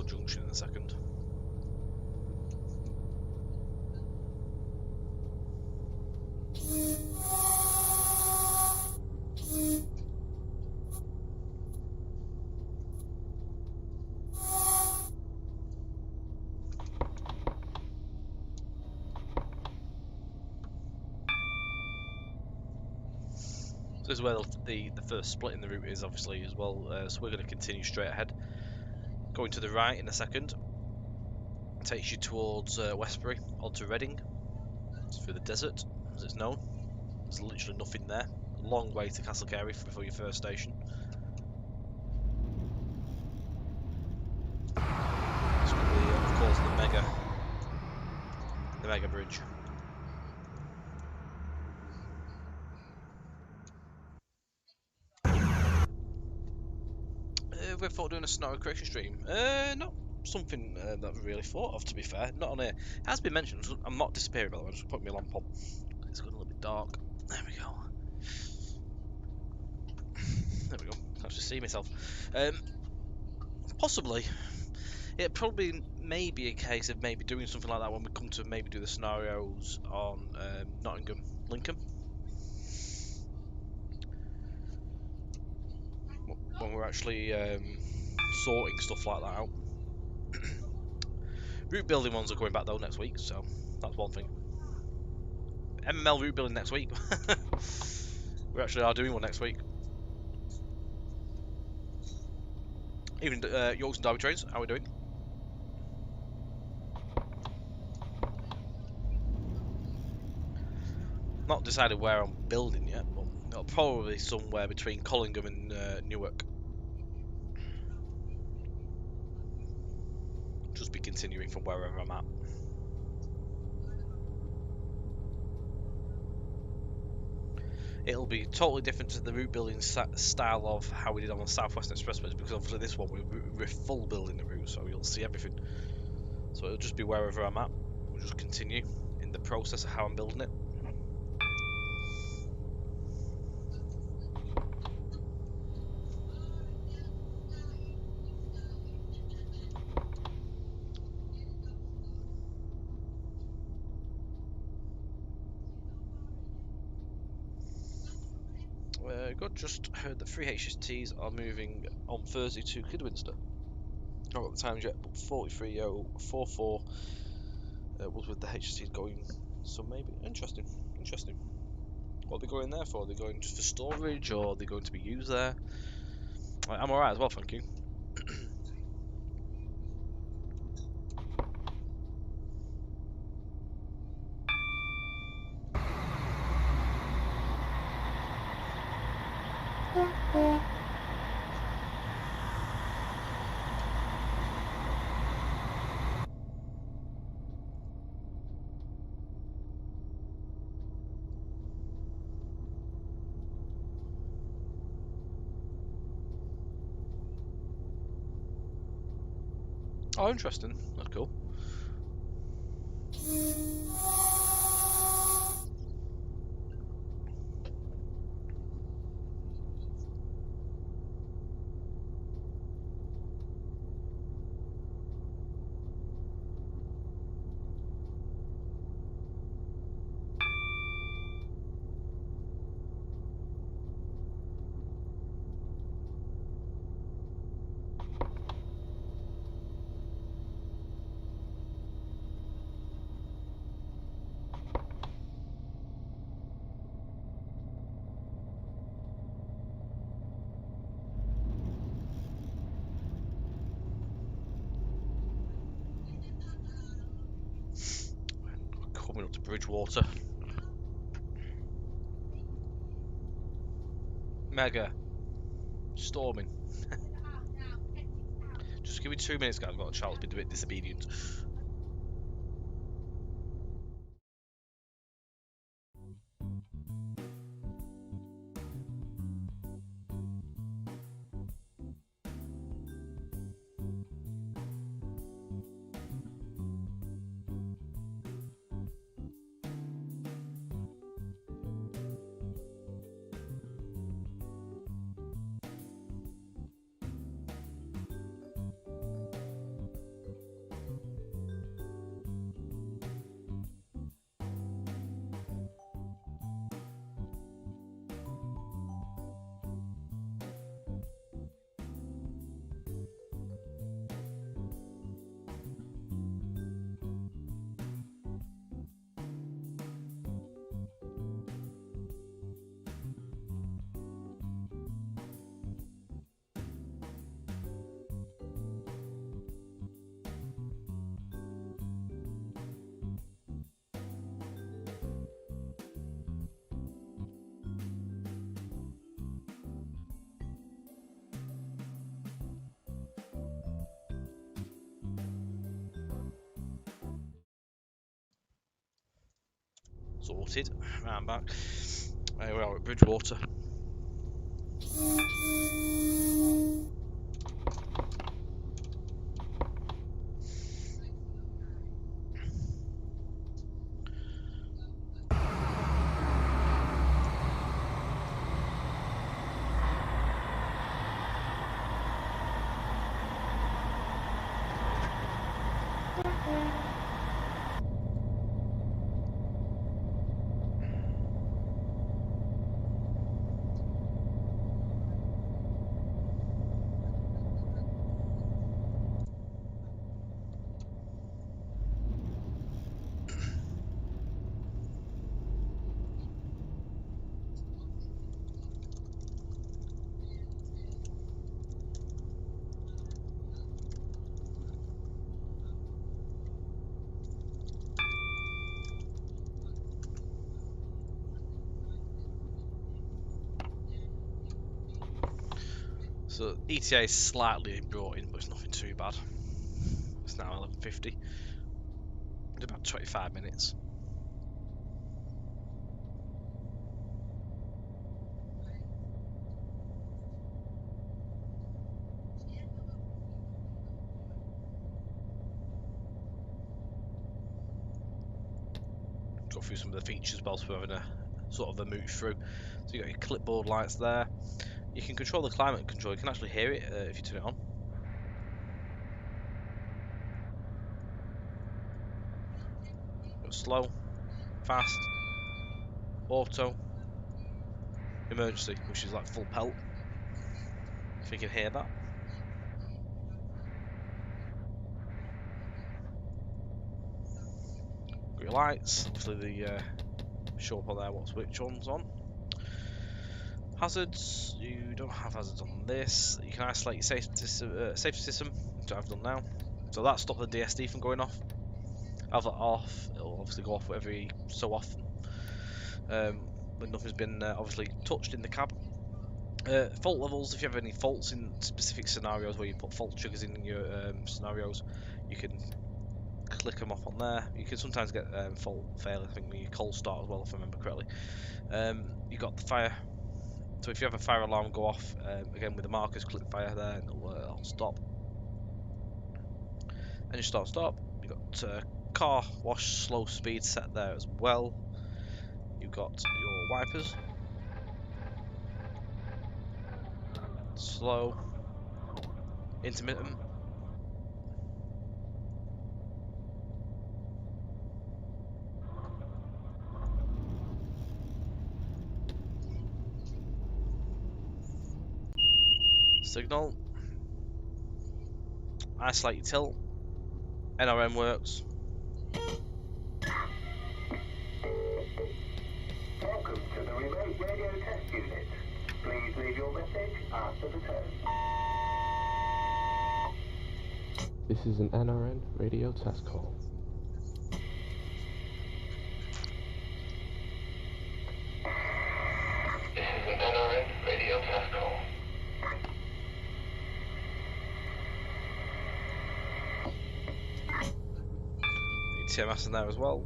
junction in a second. So this is where the first split in the route is, obviously, as well. So we're going to continue straight ahead. Going to the right in a second. Takes you towards Westbury, onto Reading. It's through the desert, as it's known. There's literally nothing there. A long way to Castle Carey before your first station. It's going to be, of course, the mega bridge. We thought doing a scenario creation stream. Not something that we really thought of, to be fair. Not on here. It has been mentioned. I'm not disappearing, by the way. I'm just putting my lamp on. It's got a little bit dark. There we go. There we go. I can actually see myself. Possibly. It probably may be a case of maybe doing something like that when we come to maybe do the scenarios on Nottingham, Lincoln. When we're actually sorting stuff like that out. Route building ones are coming back though next week, so that's one thing. MML route building next week. We actually are doing one next week. Even Yorks and Derby trains, how are we doing? Not decided where I'm building yet, but it'll probably be somewhere between Collingham and Newark. Just be continuing from wherever I'm at. It'll be totally different to the route building style of how we did on the South Western Expressways, because obviously this one we're full building the route, so you'll see everything. So it'll just be wherever I'm at. We'll just continue in the process of how I'm building it. Good, just heard that 3 HSTs are moving on Thursday to Kidderminster. Not got the times yet, but 43.044 was with the HSTs going, so maybe. Interesting. What are they going there for? Are they going just for storage, or are they going to be used there? I'm alright as well, thank you. Oh, interesting. That's cool. Coming up to Bridgewater. Mega. Storming. Just give me 2 minutes, guys. I've got a child's been a bit disobedient. Sorted. Right, I'm back. We are at Bridgewater. So ETA is slightly brought in, but it's nothing too bad. It's now 11:50. In about 25 minutes. Go through some of the features whilst we're having a sort of a mooch through. So you got your clipboard lights there. You can control the climate control. You can actually hear it if you turn it on. Got slow, fast, auto, emergency, which is like full pelt. If you can hear that. Got your lights. Obviously the show up on there which one's on. Hazards, you don't have hazards on this. You can isolate your safety system, which I've done now. So that stopped the DSD from going off. Have that off. It'll obviously go off every so often. When nothing's been obviously touched in the cab. Fault levels, if you have any faults in specific scenarios where you put fault triggers in your scenarios, you can click them off on there. You can sometimes get fault fail, I think, when you cold start as well, if I remember correctly. You got the fire. So if you have a fire alarm go off, again with the markers, click fire there and it'll stop. And you stop. You got car wash slow speed set there as well. You've got your wipers, slow, intermittent. Signal, isolate your tilt, NRM works. Welcome to the remote radio test unit. Please leave your message after the tone. This is an NRN radio test call. This is an NRN radio test call. TMS in there as well.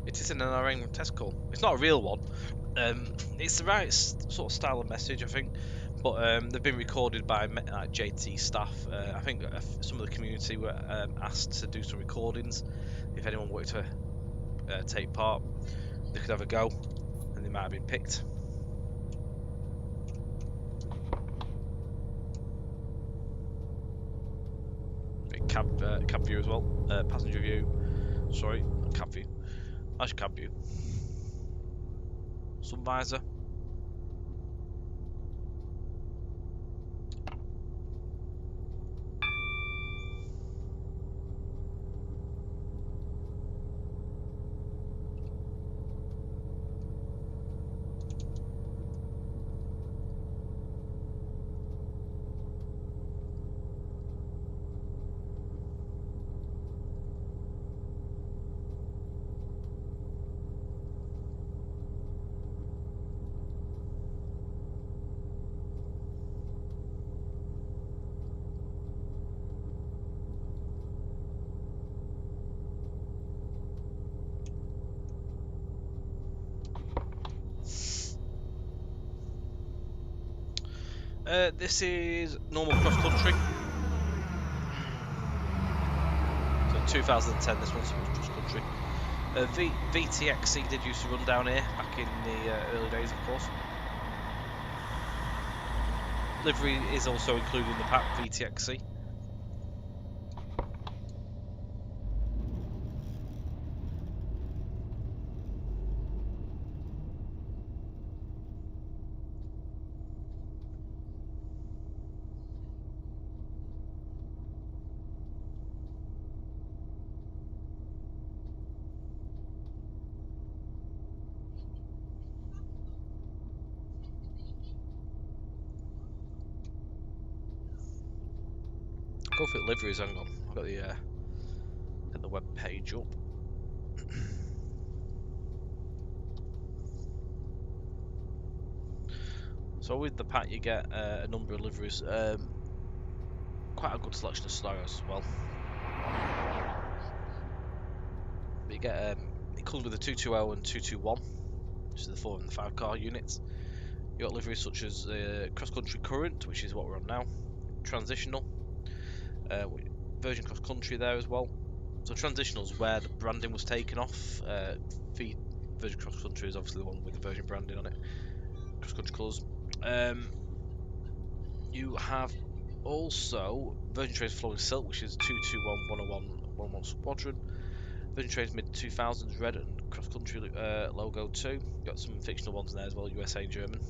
It is an NRN test call. It's not a real one. It's the right sort of style of message, I think, but they've been recorded by like JT staff. I think some of the community were asked to do some recordings. If anyone wanted to take part, they could have a go, and they might have been picked. Cab view as well. Passenger view. Sorry, cab view. That's cab view. Sun visor. This is normal cross country. So 2010, this one's cross country. VTXC did used to run down here back in the early days, of course. Livery is also included in the pack, VTXC. Go for liveries, hang on. I've got the get the web page up. So with the pack you get a number of liveries, quite a good selection of scenarios as well. But you get it comes with a 220 and 221, which is the 4 and the 5 car units. You got liveries such as Cross Country Current, which is what we're on now, Transitional, Virgin Cross Country there as well. So Transitional is where the branding was taken off. Virgin Cross Country is obviously the one with the Virgin branding on it. Cross Country colours. You have also Virgin Trains Flowing Silk, which is 221, 101, 101 Squadron. Virgin Trains Mid 2000s Red and Cross Country logo too. Got some fictional ones in there as well, USA and German.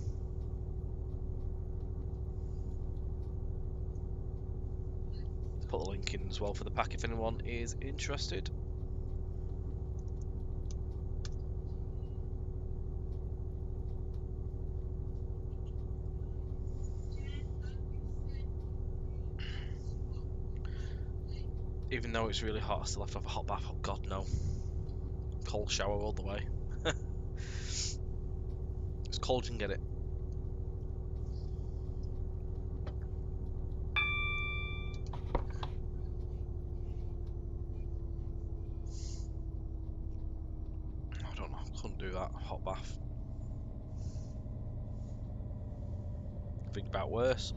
Put the link in as well for the pack if anyone is interested. Even though it's really hot, I still have to have a hot bath. Oh god, no. Cold shower all the way. It's cold, you can get it. I don't know, couldn't do that. Hot bath. Think about worse.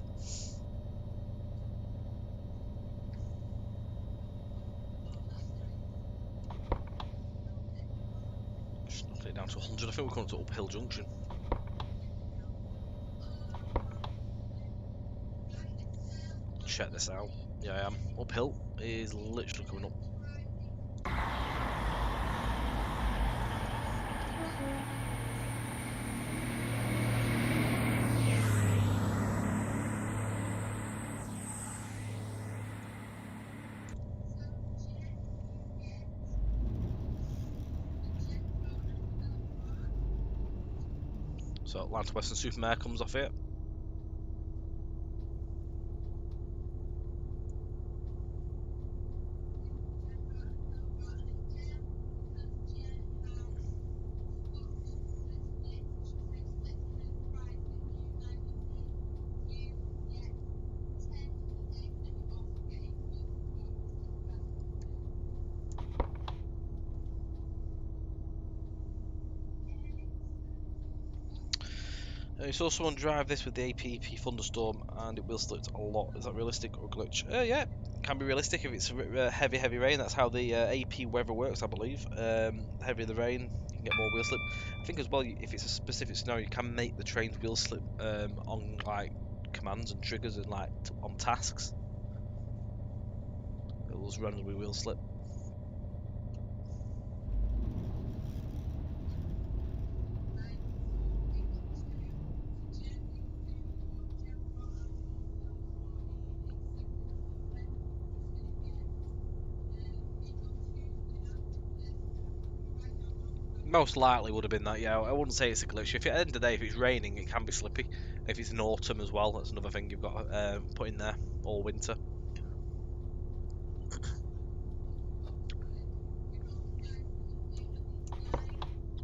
Just knocked it down to 100. I think we're coming to Uphill Junction. Check this out. Yeah, I am. Uphill is literally coming up. So Atlanta Western Supermare comes off here. You saw someone drive this with the APP Thunderstorm and it will slip a lot. Is that realistic or glitch? Yeah, it can be realistic if it's heavy rain. That's how the AP weather works, I believe. Heavier the rain, you can get more wheel slip. I think as well, if it's a specific scenario, you can make the train's wheel slip on like commands and triggers and like on tasks. It will randomly wheel slip. Most likely would have been that, yeah. I wouldn't say it's a glitch. If at the end of the day, if it's raining, it can be slippy. If it's in autumn as well, that's another thing you've got to put in there all winter.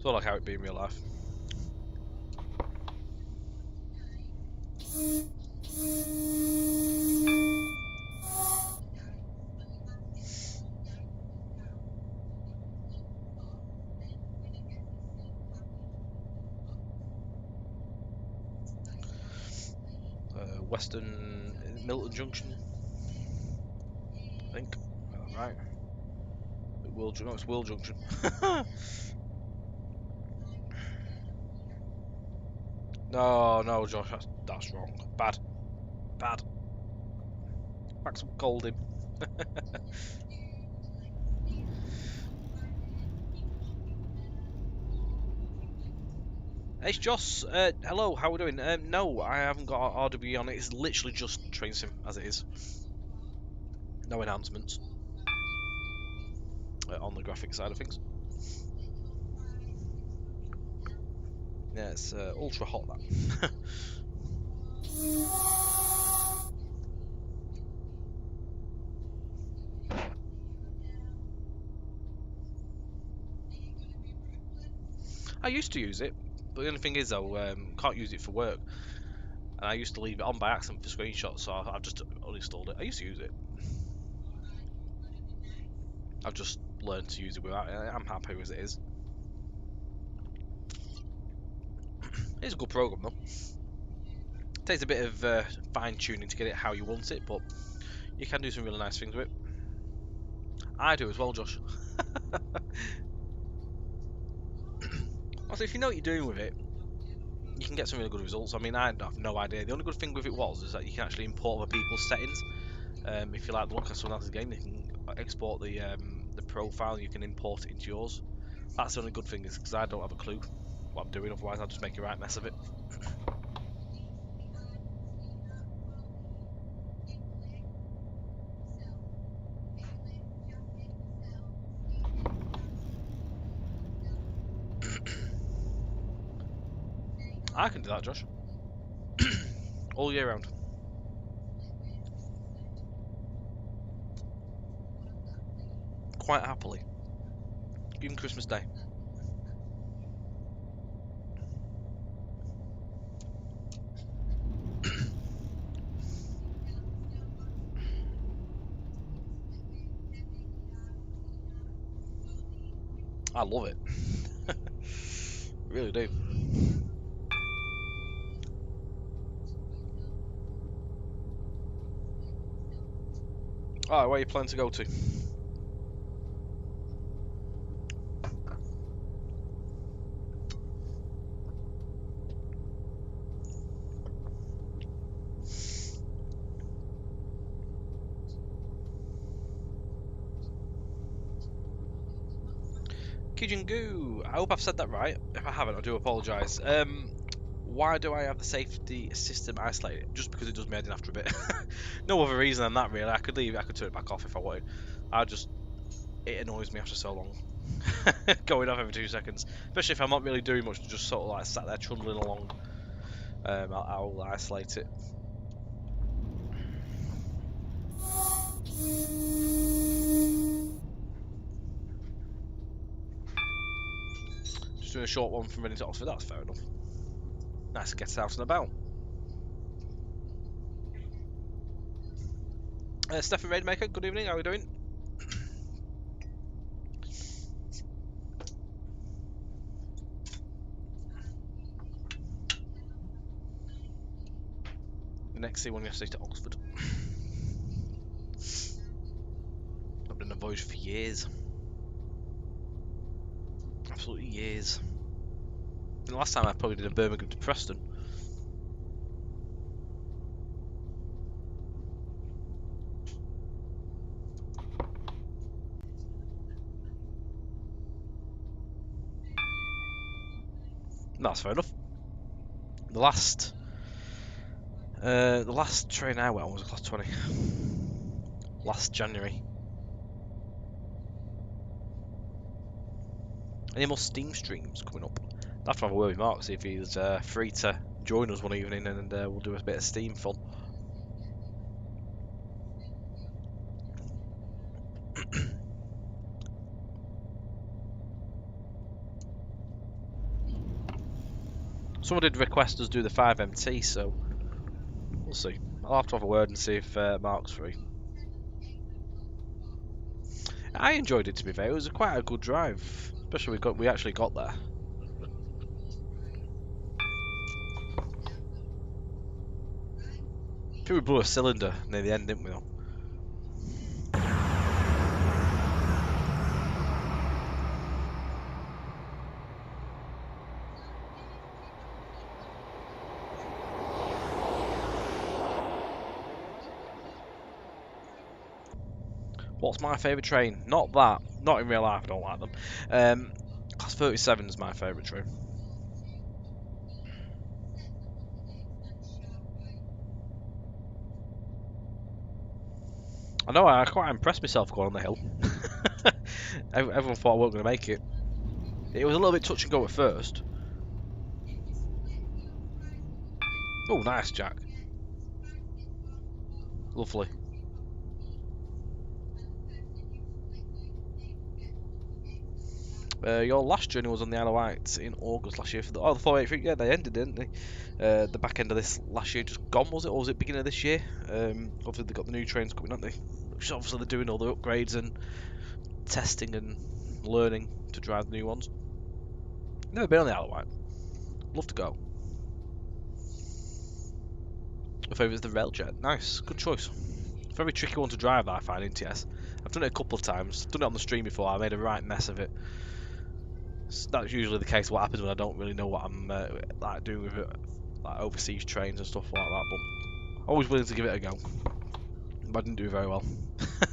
Sort of like how it'd be in real life. Western Milton Junction, I think. Right. No, it's Will Junction. No, Josh, that's wrong. Bad. Maxim called him. Hey, Joss. Hello, how are we doing? No, I haven't got RWE on it. It's literally just train sim as it is. No enhancements on the graphic side of things. Yeah, it's ultra hot, that. I used to use it, but the only thing is though, can't use it for work. And I used to leave it on by accident for screenshots, so I've just uninstalled it. I used to use it. I've just learned to use it without it. I'm happy as it is. It's a good program though. Takes a bit of fine tuning to get it how you want it, but you can do some really nice things with it. I do as well, Josh. Also, if you know what you're doing with it, you can get some really good results. I mean, I have no idea. The only good thing with it is that you can actually import other people's settings. If you like the look of someone else's game, you can export the profile. You can import it into yours. That's the only good thing, is because I don't have a clue what I'm doing. Otherwise, I'll just make a right mess of it. I can do that, Josh. All year round. Quite happily. Even Christmas Day. I love it. Really do. Alright, where are you planning to go to? Kijingu. I hope I've said that right. If I haven't, I do apologise. Why do I have the safety system isolated? Just because it does me head in after a bit. No other reason than that, really. I could leave it, I could turn it back off if I wanted. It annoys me after so long. Going off every 2 seconds. Especially if I'm not really doing much, just sort of like sat there trundling along. I'll isolate it. Just doing a short one from Reading to Oxford, that's fair enough. Nice to get out and about. Stefan Raidmaker, good evening, how are we doing? The next C1 yesterday to Oxford. I've been on a voyage for years. Absolutely years. The last time I probably did a Birmingham to Preston. That's fair enough. The last train I went on was a class 20. Last January. Any more Steam streams coming up? I'll have to have a word with Mark, see if he's free to join us one evening, and we'll do a bit of Steam fun. Someone did request us do the 5MT, so we'll see. I'll have to have a word and see if Mark's free. I enjoyed it, to be fair. It was quite a good drive, especially we actually got there. I think we blew a cylinder near the end, didn't we? Though? What's my favourite train? Not that. Not in real life, I don't like them. Class 37 is my favourite train. I know, I quite impressed myself going on the hill. Everyone thought I wasn't going to make it. It was a little bit touch and go at first. Oh, nice, Jack. Lovely. Your last journey was on the Isle of Wight in August last year. For the 483, yeah, they ended, didn't they? The back end of this last year just gone, was it? Or was it beginning of this year? Obviously, they've got the new trains coming, haven't they? Which obviously they're doing all the upgrades and testing and learning to drive the new ones. Never been on the Isle of Wight. Love to go. My favourite is the Railjet. Nice, good choice. Very tricky one to drive, I find, in TS. I've done it a couple of times. Done it on the stream before. I made a right mess of it. That's usually the case. What happens when I don't really know what I'm like doing with it, like overseas trains and stuff like that. But always willing to give it a go. But I didn't do very well.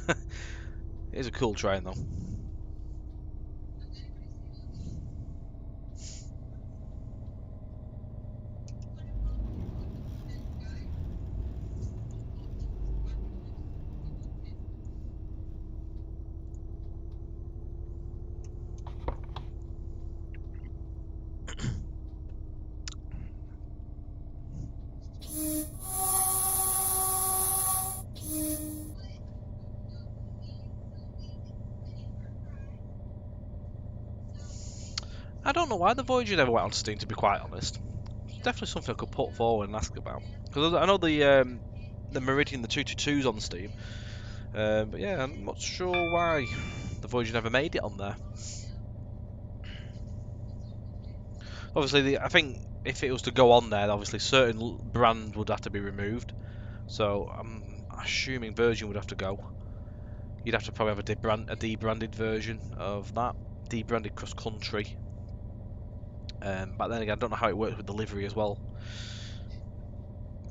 It is a cool train though. I don't know why the Voyager never went on Steam, to be quite honest. It's definitely something I could put forward and ask about. Because I know the Meridian, the 222's on Steam. But yeah, I'm not sure why the Voyager never made it on there. Obviously, I think if it was to go on there, obviously certain brands would have to be removed. So I'm assuming Virgin would have to go. You'd have to probably have a debranded version of that, debranded cross country. But then again, I don't know how it works with delivery as well.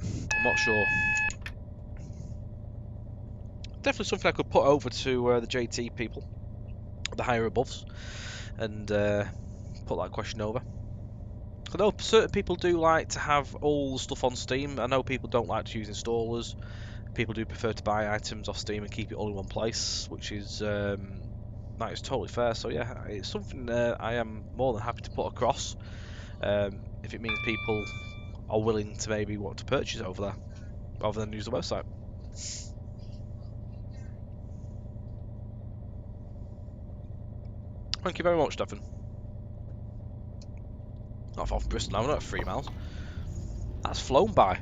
I'm not sure. Definitely something I could put over to the JT people, the higher aboves, and put that question over. I know certain people do like to have all the stuff on Steam. I know people don't like to use installers. People do prefer to buy items off Steam and keep it all in one place, which is that is totally fair. So yeah, it's something I am more than happy to put across if it means people are willing to maybe want to purchase over there rather than use the website. Thank you very much, Stefan. Not far from Bristol now, we're not at 3 miles. That's flown by.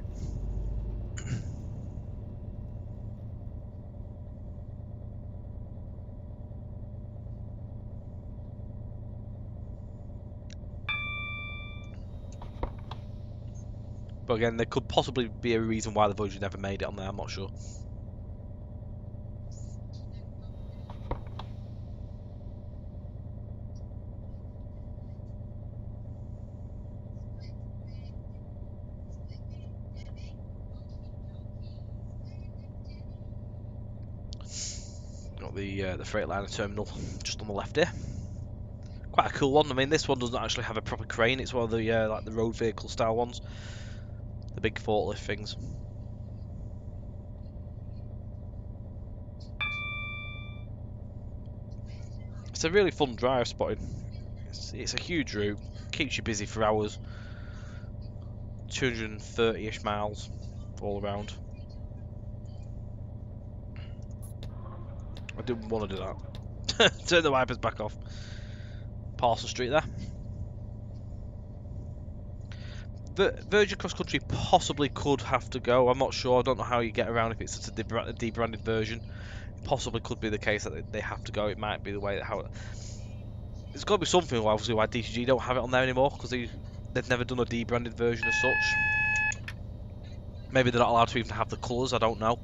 But again, there could possibly be a reason why the Voyager never made it on there, I'm not sure. Got the Freightliner terminal just on the left here. Quite a cool one. I mean, this one doesn't actually have a proper crane. It's one of the like the road vehicle style ones, the big forklift things. It's a really fun drive, spotting. It's a huge route, keeps you busy for hours. 230-ish miles all around. I didn't want to do that. Turn the wipers back off. Parcel Street there. Virgin Cross Country possibly could have to go. I'm not sure. I don't know how you get around if it's just a debranded version. It possibly could be the case that they have to go. It might be the way that how. There's got to be something obviously why DCG don't have it on there anymore because they've never done a debranded version as such. Maybe they're not allowed to even have the colours, I don't know.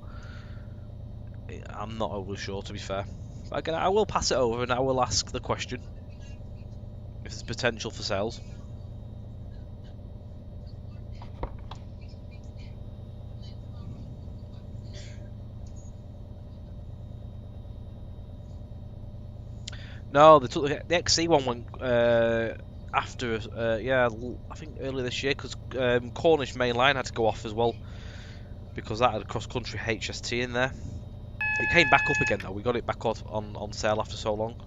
I'm not overly sure, to be fair. But again, I will pass it over and I will ask the question if there's potential for sales. No, they took the XC one went after, yeah, I think earlier this year, because Cornish Main Line had to go off as well, because that had a cross-country HST in there. It came back up again though, we got it back on sale after so long.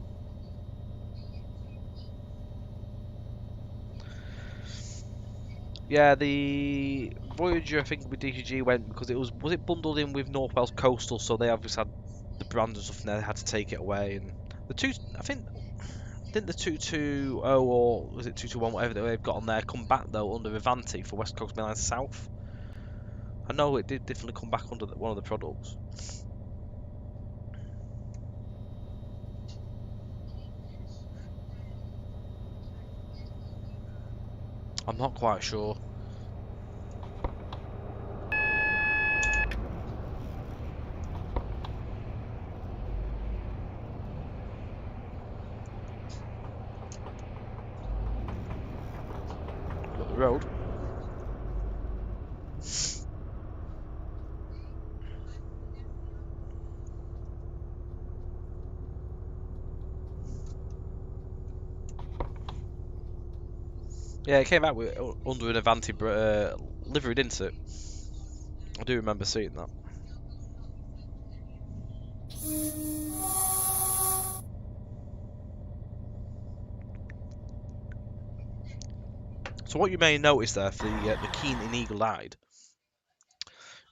Yeah, the Voyager, I think, with DCG went because it was it bundled in with North Wales Coastal, so they obviously had the brand and stuff in there, they had to take it away. And the two, I think didn't the 220 or was it 221, whatever they've got on there, come back though under Vivanti for West Coast Main Line South? I know it did definitely come back under one of the products. I'm not quite sure. Got the road. Yeah, it came out with under an Avanti livery, didn't it? I do remember seeing that. So what you may notice there for the keen and eagle-eyed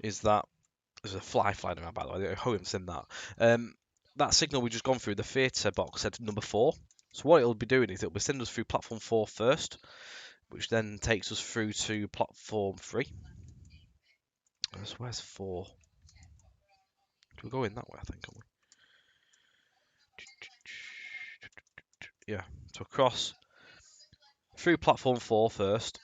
is that there's a fly flying around, by the way. I hope you haven't seen that. That signal we just gone through, the theatre box said number 4. So what it'll be doing is it'll be sending us through platform 4 first, which then takes us through to platform 3. So where's 4? Do we go in that way, I think, aren't we? Yeah, so across through platform 4 first,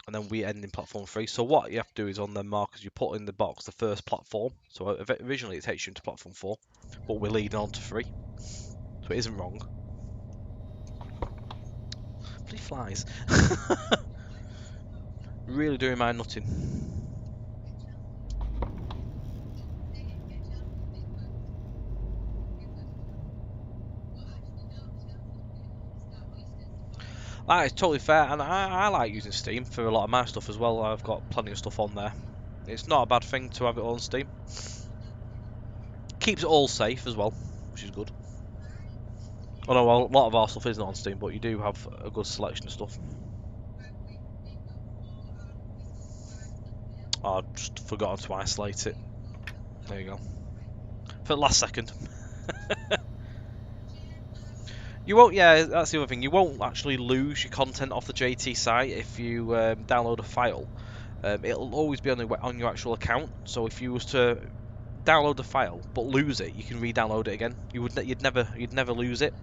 and then we end in platform 3. So what you have to do is on the markers, you put in the box the first platform. So originally it takes you into platform 4, but we're leading on to 3. So it isn't wrong. Bloody flies. Really doing my nutting. That is totally fair, and I like using Steam for a lot of my stuff as well. I've got plenty of stuff on there. It's not a bad thing to have it all on Steam. Keeps it all safe as well, which is good. I know a lot of our stuff isn't on Steam, but you do have a good selection of stuff. Oh, I just forgot to isolate it. There you go. For the last second. You won't, yeah, that's the other thing. You won't actually lose your content off the JT site if you download a file. It'll always be on your actual account. So if you was to download the file but lose it, you can re-download it again. You'd never lose it.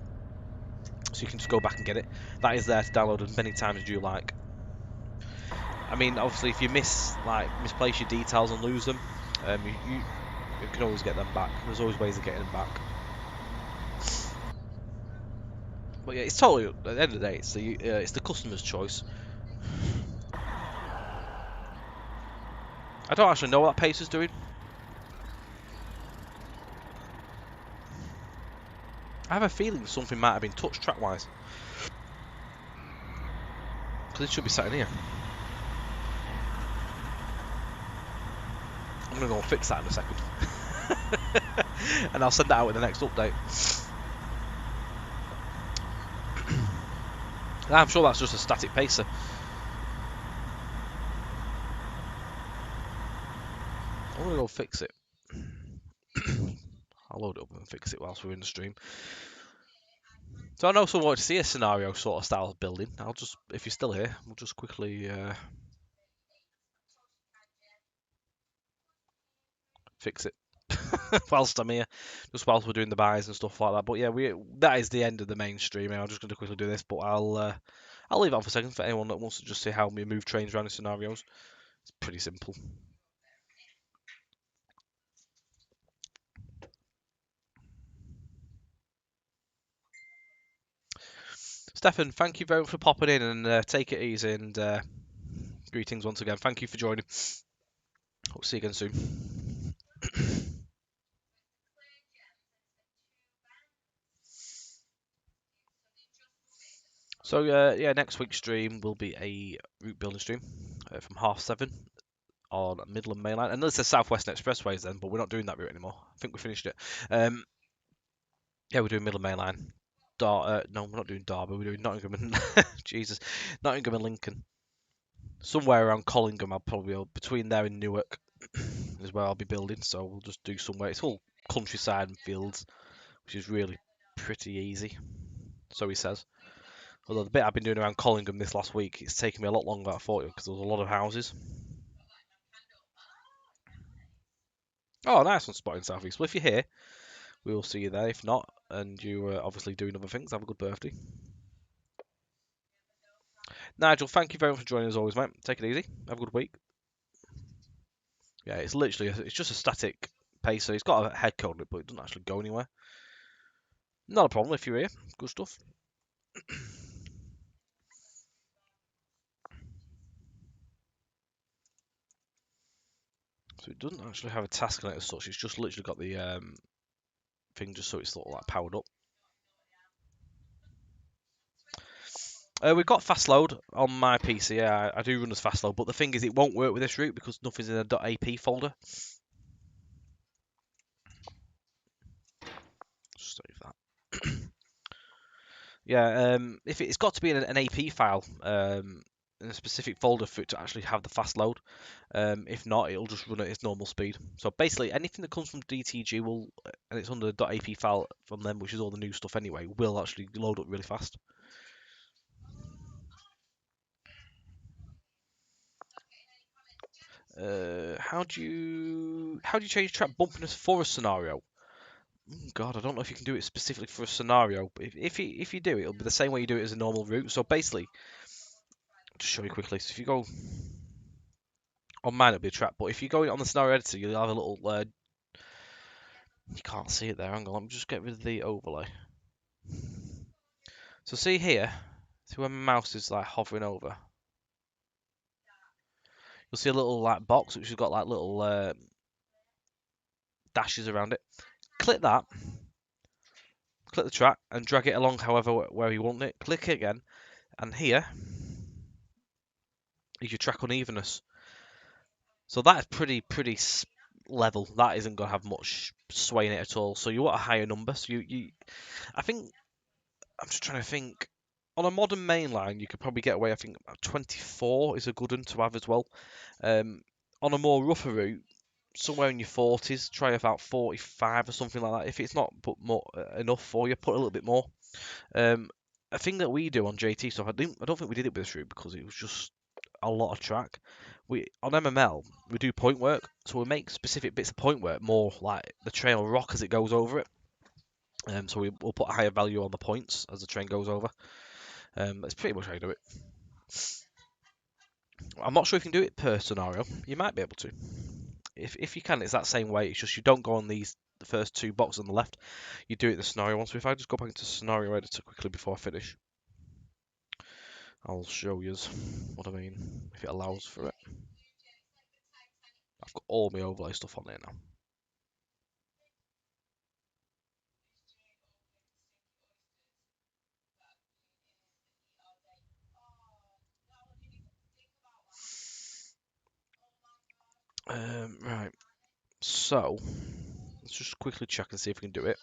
So you can just go back and get it. That is there to download as many times as you like. I mean, obviously, if you misplace your details and lose them, you can always get them back. There's always ways of getting them back. But yeah, it's totally, at the end of the day, it's the customer's choice. I don't actually know what that pace is doing. I have a feeling something might have been touched track-wise. Because it should be sat in here. I'm going to go and fix that in a second. And I'll send that out in the next update. I'm sure that's just a static pacer. I'm going to go fix it. I'll load it up and fix it whilst we're in the stream. So I know someone wanted to see a scenario sort of style building. I'll just, if you're still here, we'll just quickly fix it whilst I'm here, just whilst we're doing the buys and stuff like that. But yeah, that is the end of the main stream. I'm just going to quickly do this, but I'll leave it on for a second for anyone that wants to just see how we move trains around in scenarios. It's pretty simple. Stefan, thank you very much for popping in, and take it easy, and greetings once again. Thank you for joining. Hope to see you again soon. So yeah, next week's stream will be a route building stream from 7:30 on Midland Main Line. And there's the South Western Expressways then, but we're not doing that route anymore. I think we finished it. Yeah, we're doing Midland Main Line. No, we're not doing Derby. We're doing Nottingham and Jesus, Nottingham and Lincoln. Somewhere around Collingham, I'll probably be between there and Newark is where I'll be building. So we'll just do somewhere. It's all countryside and fields, which is really pretty easy. So he says. Although the bit I've been doing around Collingham this last week, it's taken me a lot longer than I thought because there was a lot of houses. Oh, nice one spotting South East. Well, if you're here, we will see you there. If not, and you are obviously doing other things, have a good birthday. Nigel, thank you very much for joining us always, mate. Take it easy. Have a good week. Yeah, it's literally, it's just a static pacer. It's got a head code on it, but it doesn't actually go anywhere. Not a problem if you're here. Good stuff. So it doesn't actually have a task on it as such. It's just literally got the thing just so it's sort of like powered up. We've got fast load on my PC. Yeah, I do run as fast load, but the thing is, it won't work with this route because nothing's in a .ap folder. Just save that. Yeah, if it's got to be in an AP file in a specific folder for it to actually have the fast load. If not, it'll just run at its normal speed. So basically, anything that comes from DTG will, and it's under the .ap file from them, which is all the new stuff anyway, will actually load up really fast. How do you change track bumpiness for a scenario? God, I don't know if you can do it specifically for a scenario, but if you do, it'll be the same way you do it as a normal route. So basically, to show you quickly, so if you go on mine, it'll be a track, but if you go on the scenario editor, you'll have a little. You can't see it there. Hang on, let me just get rid of the overlay. So see here, see where my mouse is like hovering over. You'll see a little like box which has got like little dashes around it. Click that. Click the track and drag it along however where you want it. Click it again, and here is your track unevenness. So that is pretty level. That isn't going to have much sway in it at all. So you want a higher number. So I think, I'm just trying to think. On a modern main line, you could probably get away. I think 24 is a good one to have as well. On a more rougher route, somewhere in your 40s, try about 45 or something like that. If it's not put more enough for you, put a little bit more. A thing that we do on JT stuff, I don't think we did it with this route because it was just a lot of track. On MML we do point work, so we make specific bits of point work more like the train will rock as it goes over it. So we'll put a higher value on the points as the train goes over. That's pretty much how you do it. I'm not sure if you can do it per scenario. You might be able to. If you can, it's that same way. It's just you don't go on the first two boxes on the left. You do it in the scenario one. So if I just go back into scenario editor quickly before I finish, I'll show you what I mean, if it allows for it. I've got all my overlay stuff on there now. Right, so let's just quickly check and see if we can do it.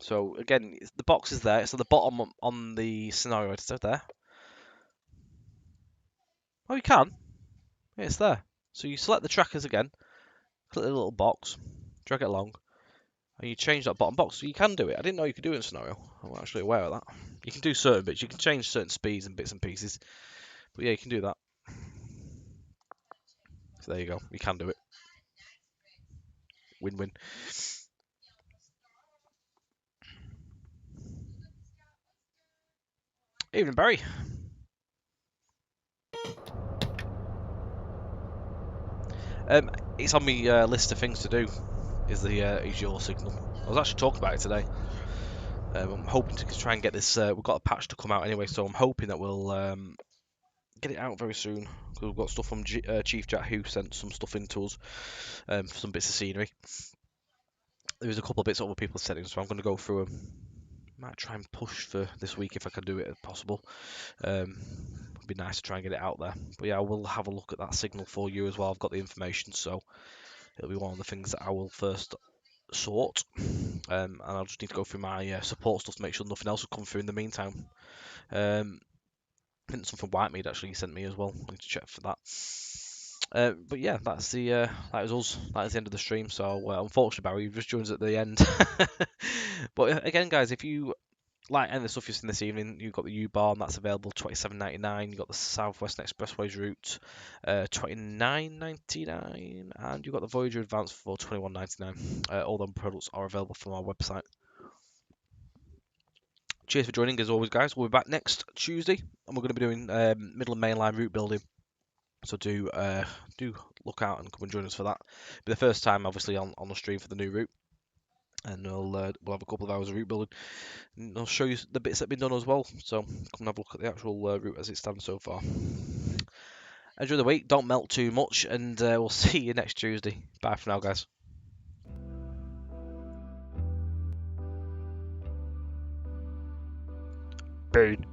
So again, the box is there. It's at the bottom on the scenario editor there. Oh, you can. Yeah, it's there. So you select the trackers again, click the little box, drag it along, and you change that bottom box. So you can do it. I didn't know you could do it in scenario. I'm not actually aware of that. You can do certain bits. You can change certain speeds and bits and pieces. But yeah, you can do that. So there you go. You can do it. Win-win. Evening, Barry. It's on my list of things to do. Is your signal? I was actually talking about it today. I'm hoping to try and get this. We've got a patch to come out anyway, so I'm hoping that we'll get it out very soon. Because we've got stuff from Chief Jack, who sent some stuff into us for some bits of scenery. There's a couple of bits other people sending, so I'm going to go through them. Might try and push for this week if I can do it if possible. It'd be nice to try and get it out there. But yeah, I will have a look at that signal for you as well. I've got the information, so it'll be one of the things that I will first sort. And I'll just need to go through my support stuff to make sure nothing else will come through in the meantime. I think something Whitemead actually sent me as well. I need to check for that. But yeah, that's that is us. That is the end of the stream. So unfortunately, Barry, you've just joined us at the end. But again, guys, if you like any of the stuff you've seen this evening, you've got the U-Bar, and that's available £27.99. You've got the Southwest Expressways route, £29.99, and you've got the Voyager Advance for £21.99. All them products are available from our website. Cheers for joining, as always, guys. We'll be back next Tuesday, and we're going to be doing Midland Main Line route building. So do look out and come and join us for that. It'll be the first time, obviously, on the stream for the new route, and we'll have a couple of hours of route building. And I'll show you the bits that have been done as well. So come and have a look at the actual route as it stands so far. Enjoy the week. Don't melt too much, and we'll see you next Tuesday. Bye for now, guys. Boom.